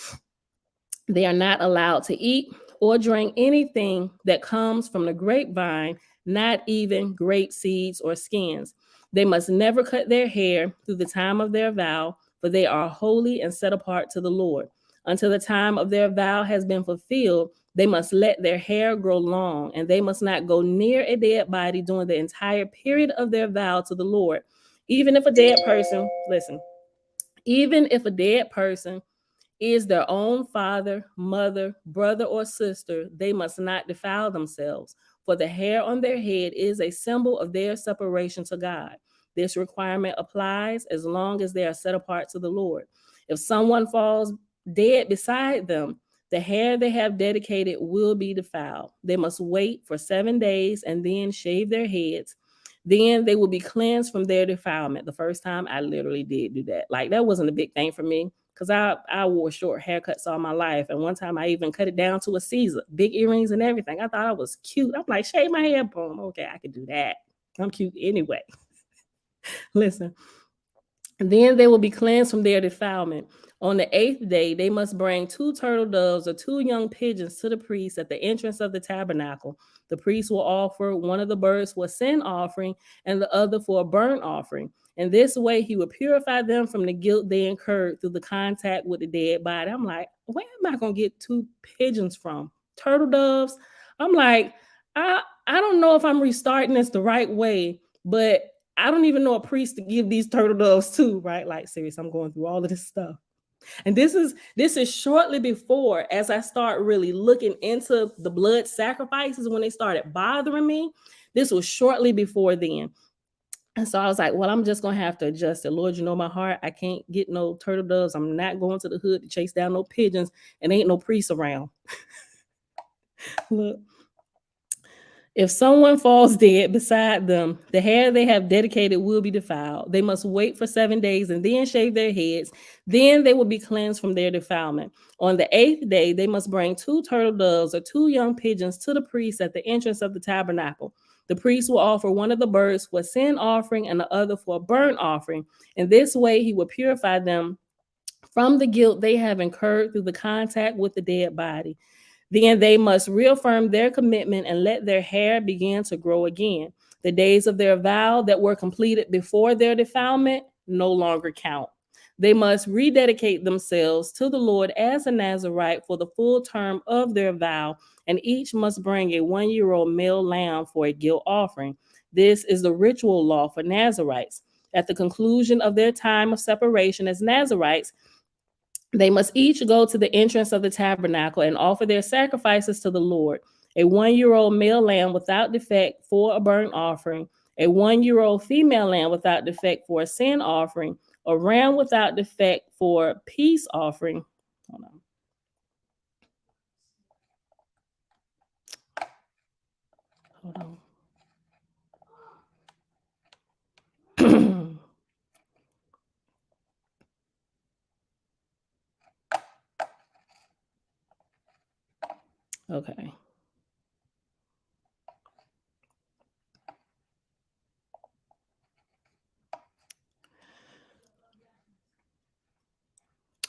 Speaker 1: They are not allowed to eat or drink anything that comes from the grapevine, not even grape seeds or skins. They must never cut their hair through the time of their vow, for they are holy and set apart to the Lord. Until the time of their vow has been fulfilled, they must let their hair grow long, and they must not go near a dead body during the entire period of their vow to the Lord. Even if a dead person is their own father, mother, brother, or sister, they must not defile themselves, for the hair on their head is a symbol of their separation to God. This requirement applies as long as they are set apart to the Lord. If someone falls dead beside them, the hair they have dedicated will be defiled. They must wait for 7 days and then shave their heads. Then they will be cleansed from their defilement. The first time I literally did do that. Like, that wasn't a big thing for me because I wore short haircuts all my life. And one time I even cut it down to a Caesar, big earrings and everything. I thought I was cute. I'm like, shave my hair, boom. Okay, I could do that. I'm cute anyway. Listen. And then they will be cleansed from their defilement. On the 8th day, they must bring 2 turtle doves or 2 young pigeons to the priest at the entrance of the tabernacle. The priest will offer one of the birds for a sin offering and the other for a burnt offering. In this way, he will purify them from the guilt they incurred through the contact with the dead body. I'm like, where am I going to get 2 pigeons from? Turtle doves? I'm like, I don't know if I'm restarting this the right way, but I don't even know a priest to give these turtle doves to, right? Like, seriously, I'm going through all of this stuff. And this is shortly before, as I start really looking into the blood sacrifices when they started bothering me. This was shortly before then. And so I was like, well, I'm just going to have to adjust it. Lord, you know my heart. I can't get no turtle doves. I'm not going to the hood to chase down no pigeons, and ain't no priest around. Look. If someone falls dead beside them, the hair they have dedicated will be defiled. They must wait for 7 days and then shave their heads. Then they will be cleansed from their defilement. On the 8th day, they must bring 2 turtle doves or 2 young pigeons to the priest at the entrance of the tabernacle. The priest will offer one of the birds for a sin offering and the other for a burnt offering. In this way, he will purify them from the guilt they have incurred through the contact with the dead body. Then they must reaffirm their commitment and let their hair begin to grow again. The days of their vow that were completed before their defilement no longer count. They must rededicate themselves to the Lord as a Nazarite for the full term of their vow, and each must bring a 1-year-old male lamb for a guilt offering. This is the ritual law for Nazarites. At the conclusion of their time of separation as Nazarites, they must each go to the entrance of the tabernacle and offer their sacrifices to the Lord: a 1-year-old male lamb without defect for a burnt offering, a 1-year-old female lamb without defect for a sin offering, a ram without defect for peace offering. Hold on. Okay.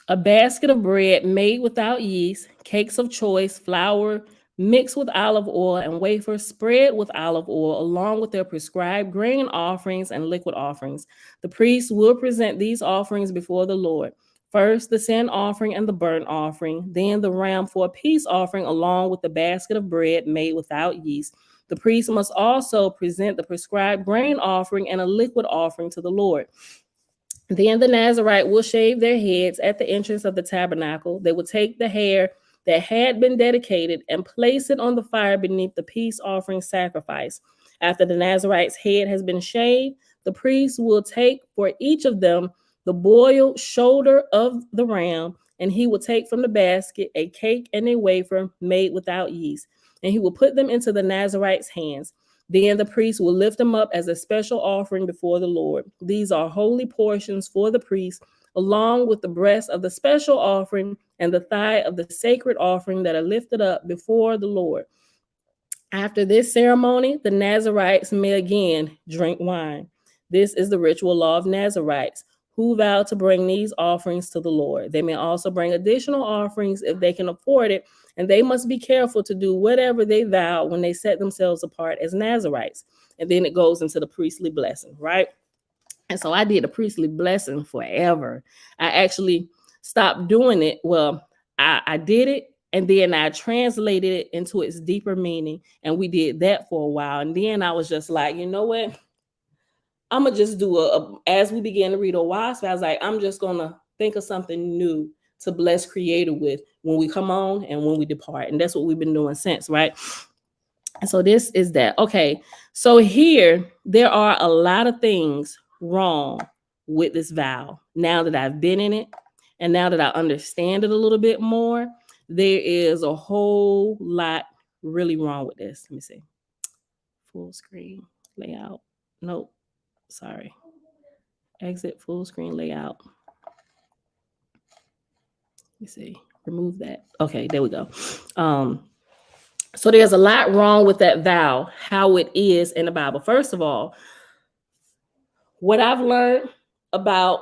Speaker 1: A basket of bread made without yeast, cakes of choice flour mixed with olive oil, and wafers spread with olive oil, along with their prescribed grain offerings and liquid offerings. The priest will present these offerings before the Lord. First, the sin offering and the burnt offering, then the ram for a peace offering, along with the basket of bread made without yeast. The priest must also present the prescribed grain offering and a liquid offering to the Lord. Then the Nazarite will shave their heads at the entrance of the tabernacle. They will take the hair that had been dedicated and place it on the fire beneath the peace offering sacrifice. After the Nazarite's head has been shaved, the priest will take for each of them the boiled shoulder of the ram, and he will take from the basket a cake and a wafer made without yeast, and he will put them into the Nazarite's hands. Then the priest will lift them up as a special offering before the Lord. These are holy portions for the priest, along with the breast of the special offering and the thigh of the sacred offering that are lifted up before the Lord. After this ceremony, the Nazarites may again drink wine. This is the ritual law of Nazarites, who vow to bring these offerings to the Lord. They may also bring additional offerings if they can afford it, and they must be careful to do whatever they vow when they set themselves apart as Nazarites. And then it goes into the priestly blessing, right? And so I did a priestly blessing forever. I actually stopped doing it. Well, I did it, and then I translated it into its deeper meaning, and we did that for a while. And then I was just like, you know what? I'm gonna just do as we began to read a WASP, I was like, I'm just gonna think of something new to bless Creator with when we come on and when we depart. And that's what we've been doing since, right? And so this is that. Okay, so here there are a lot of things wrong with this vow. Now that I've been in it, and now that I understand it a little bit more, there is a whole lot really wrong with this. Let me see. Full screen layout. Nope. Sorry. Exit full screen layout. Let me see. Remove that. Okay, there we go. So there's a lot wrong with that vow, how it is in the Bible. First of all, what I've learned about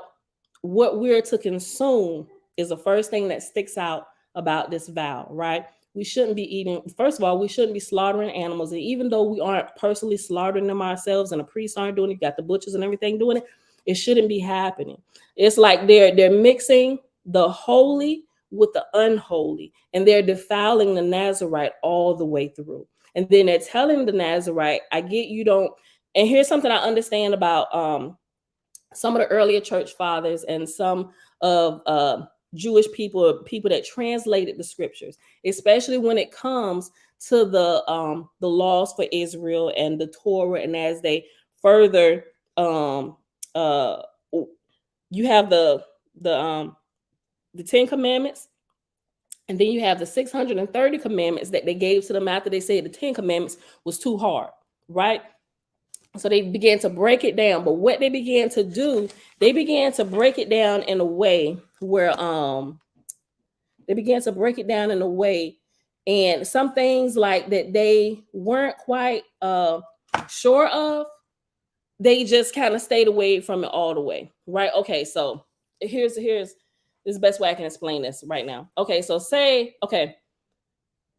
Speaker 1: what we're to consume is the first thing that sticks out about this vow, right? We shouldn't be eating, first of all, we shouldn't be slaughtering animals. And even though we aren't personally slaughtering them ourselves and the priests aren't doing it, you got the butchers and everything doing it, it shouldn't be happening. It's like they're mixing the holy with the unholy, and they're defiling the Nazarite all the way through. And then they're telling the Nazarite, I get you don't, and here's something I understand about some of the earlier church fathers and some of Jewish people that translated the scriptures, especially when it comes to the laws for Israel and the Torah, and as they further, you have the 10 commandments, and then you have the 630 commandments that they gave to them after they said the 10 commandments was too hard, right? So they began to break it down. But what they began to do, they began to break it down in a way where and some things like that they weren't quite sure of, they just kind of stayed away from it all the way, right? Okay, so here's this is the best way I can explain this right now. Okay, so say, okay,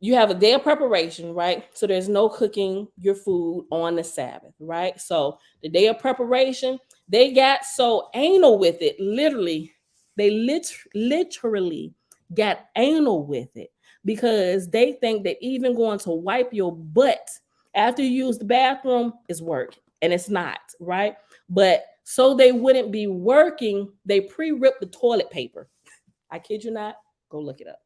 Speaker 1: you have a day of preparation, right? So there's no cooking your food on the Sabbath, right? So the day of preparation, they got so anal with it, literally, They literally got anal with it because they think that even going to wipe your butt after you use the bathroom is work, and it's not, right? But so they wouldn't be working, they pre-ripped the toilet paper. I kid you not. Go look it up.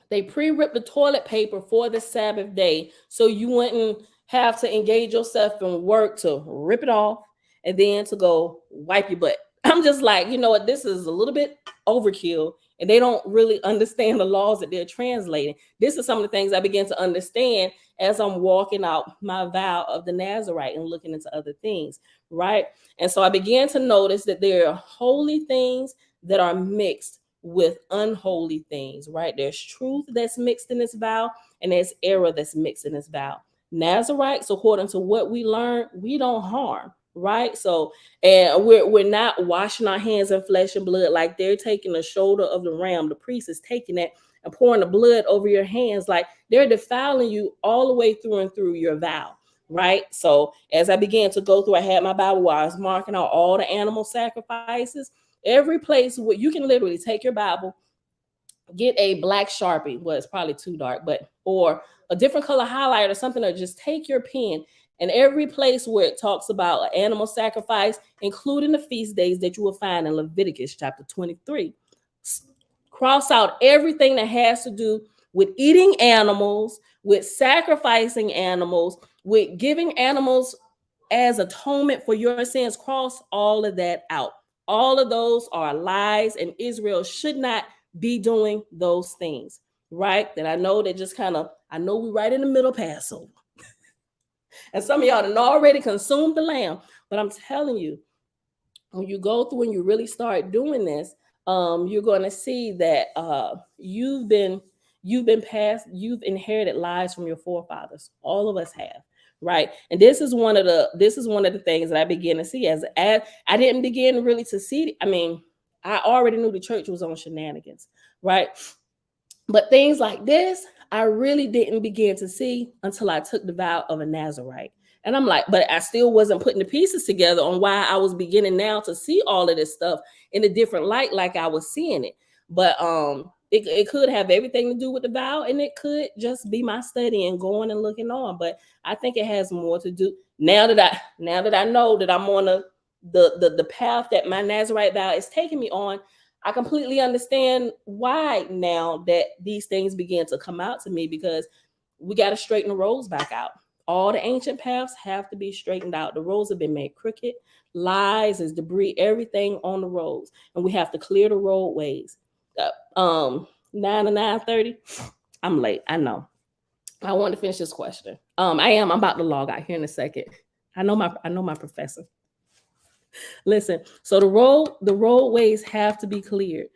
Speaker 1: They pre-ripped the toilet paper for the Sabbath day so you wouldn't have to engage yourself in work to rip it off and then to go wipe your butt. I'm just like, you know what, this is a little bit overkill, and they don't really understand the laws that they're translating. This is some of the things I began to understand as I'm walking out my vow of the Nazarite and looking into other things, right? And so I began to notice that there are holy things that are mixed with unholy things, right? There's truth that's mixed in this vow, and there's error that's mixed in this vow. Nazarites, according to what we learn, we don't harm, right? So, and we're not washing our hands in flesh and blood like they're taking the shoulder of the ram. The priest is taking it and pouring the blood over your hands, like they're defiling you all the way through and through your vow, right? So, as I began to go through, I had my Bible where I was marking out all the animal sacrifices. Every place where you can literally take your Bible, get a black Sharpie, well, it's probably too dark, but or a different color highlight or something, or just take your pen, and every place where it talks about an animal sacrifice, including the feast days that you will find in Leviticus chapter 23, cross out everything that has to do with eating animals, with sacrificing animals, with giving animals as atonement for your sins. Cross all of that out. All of those are lies, and Israel should not be doing those things, right? That I know that just kind of, I know we're right in the middle of Passover. And some of y'all done already consumed the lamb. But I'm telling you, when you go through and you really start doing this, you're going to see that you've inherited lies from your forefathers. All of us have, right? And this is one of the things that I began to see as I didn't begin really to see. I mean, I already knew the church was on shenanigans, right? But things like this, I really didn't begin to see until I took the vow of a Nazarite. And I'm like, but I still wasn't putting the pieces together on why I was beginning now to see all of this stuff in a different light, like I was seeing it. But it could have everything to do with the vow, and it could just be my study and going and looking on. But I think it has more to do now that I know that I'm on the path that my Nazarite vow is taking me on. I completely understand why now that these things begin to come out to me, because we got to straighten the roads back out. All the ancient paths have to be straightened out. The roads have been made crooked. Lies is debris, everything on the roads, and we have to clear the roadways. 9 to 9:30. I'm late. I know. I want to finish this question. I'm about to log out here in a second. I know my professor. Listen, so the roadways have to be cleared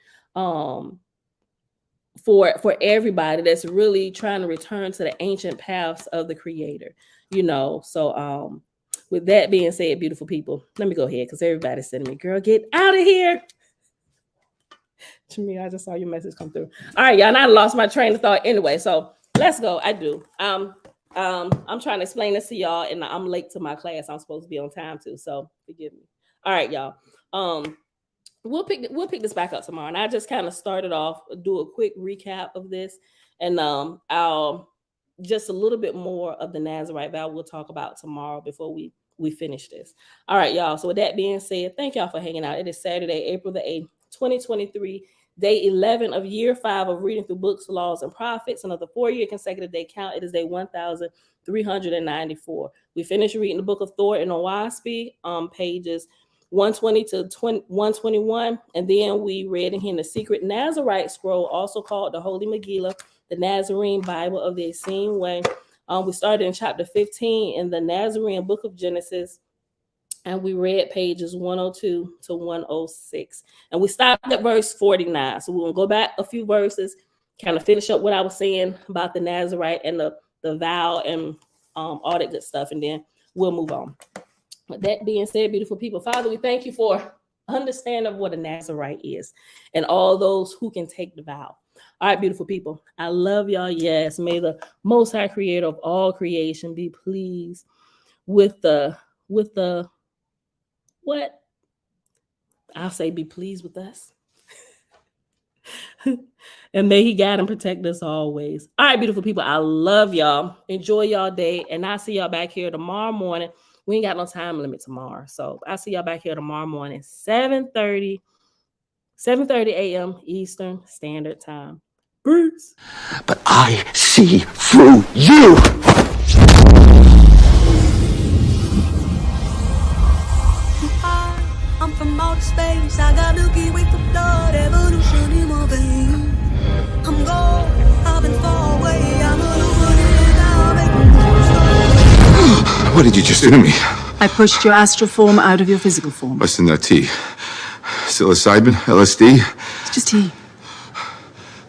Speaker 1: for everybody that's really trying to return to the ancient paths of the Creator, you know. So with that being said, beautiful people, let me go ahead, because everybody's sending me, girl, get out of here. To me, I just saw your message come through. All right, y'all, and I lost my train of thought anyway, so let's go. I do. I'm trying to explain this to y'all, and I'm late to my class. I'm supposed to be on time too, so forgive me. All right, y'all. We'll pick this back up tomorrow. And I just kind of started off, do a quick recap of this, and I'll just a little bit more of the Nazarite vow we'll talk about tomorrow before we finish this. All right, y'all. So with that being said, thank y'all for hanging out. It is Saturday, April the 8th, 2023, day 11 of year 5 of reading through books, laws, and prophets. Another 4-year consecutive day count. It is day 1394. We finished reading the book of Thor and Owaspi, pages 120 to 121, and then we read in here the secret Nazarite scroll, also called the Holy Megillah, the Nazarene Bible of the Essene Way. We started in chapter 15 in the Nazarene book of Genesis, and we read pages 102 to 106, and we stopped at verse 49. So we're gonna go back a few verses, kind of finish up what I was saying about the Nazarite and the vow and all that good stuff, and then we'll move on. With that being said, beautiful people, Father, we thank you for understanding of what a Nazarite is and all those who can take the vow. All right, beautiful people, I love y'all. Yes, may the Most High Creator of all creation be pleased with the what? I'll say be pleased with us. And may he guide and protect us always. All right, beautiful people. I love y'all. Enjoy y'all day. And I'll see y'all back here tomorrow morning. We ain't got no time limit tomorrow. So I'll see y'all back here tomorrow morning, 7:30 a.m. Eastern Standard Time. Peace.
Speaker 3: But I see through you!
Speaker 4: I'm from outer space. I got Milky Way for blood, evolution in my veins. I'm gold, I've been far away. I'm illuminated now, making moves.
Speaker 3: What did you just do to me?
Speaker 5: I pushed your astral form out of your physical form.
Speaker 3: What's in that tea? Psilocybin? LSD?
Speaker 5: It's just tea.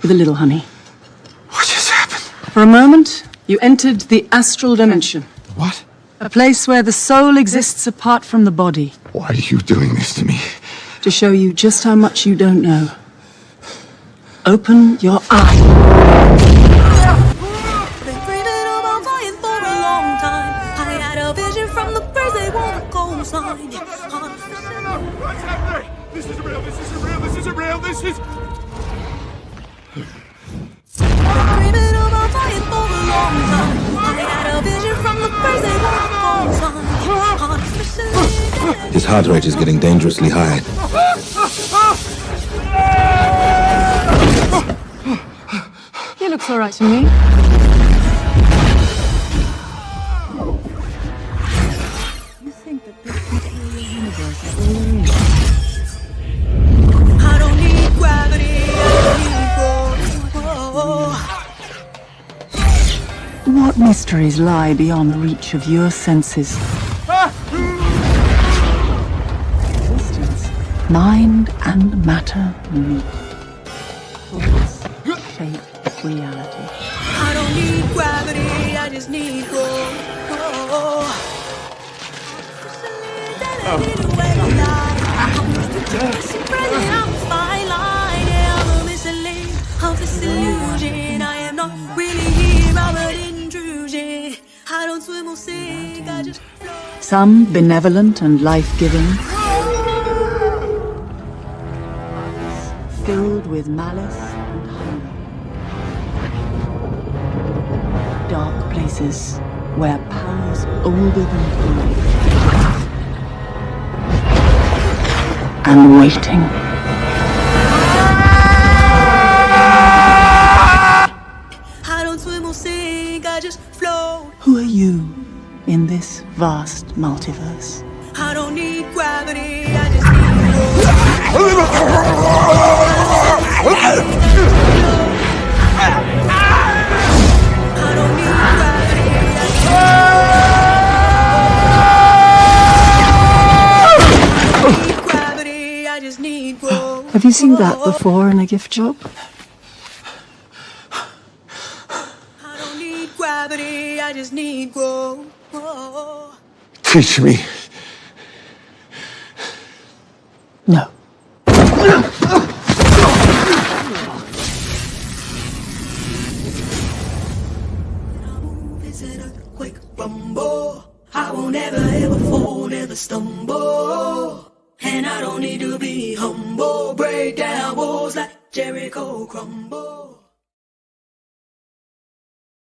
Speaker 5: With a little honey.
Speaker 3: What just happened?
Speaker 5: For a moment, you entered the astral dimension.
Speaker 3: What?
Speaker 5: A place where the soul exists apart from the body.
Speaker 3: Why are you doing this to me?
Speaker 5: To show you just how much you don't know. Open your eyes.
Speaker 4: Been dreaming about flying for a long time. I had a vision from the birds, they want a coastline.
Speaker 3: What's happening? This isn't real, this isn't real, this isn't real, this is...
Speaker 4: Dreaming about flying for a long time. I had a vision from the birds, they want a coastline.
Speaker 6: His heart rate is getting dangerously high.
Speaker 5: He looks all right to me. You think that this material universe is all there is?
Speaker 4: I don't need gravity, I don't need
Speaker 5: What mysteries lie beyond the reach of your senses? Existence, mind and matter meet. Thoughts shape reality.
Speaker 4: I don't need gravity, I just need growth. I'm a fine line, yeah, I'm a mislead of this illusion. I am not really here, I'm an intrusion. I don't swim or sink, I just float.
Speaker 5: Some benevolent and life-giving, filled with malice and hunger. Dark places where powers older than time and waiting.
Speaker 4: I don't swim or sink, I just float.
Speaker 5: Who are you in this vast multiverse?
Speaker 4: I don't need gravity, I just need growth. I don't need gravity, I just need growth.
Speaker 5: Have you seen that before in a gift shop?
Speaker 4: I don't need gravity, I just need growth.
Speaker 3: Teach me.
Speaker 5: No.
Speaker 4: It's an earthquake rumble. I won't ever ever fall, never stumble. And I don't need to be humble. Break down walls like Jericho crumble.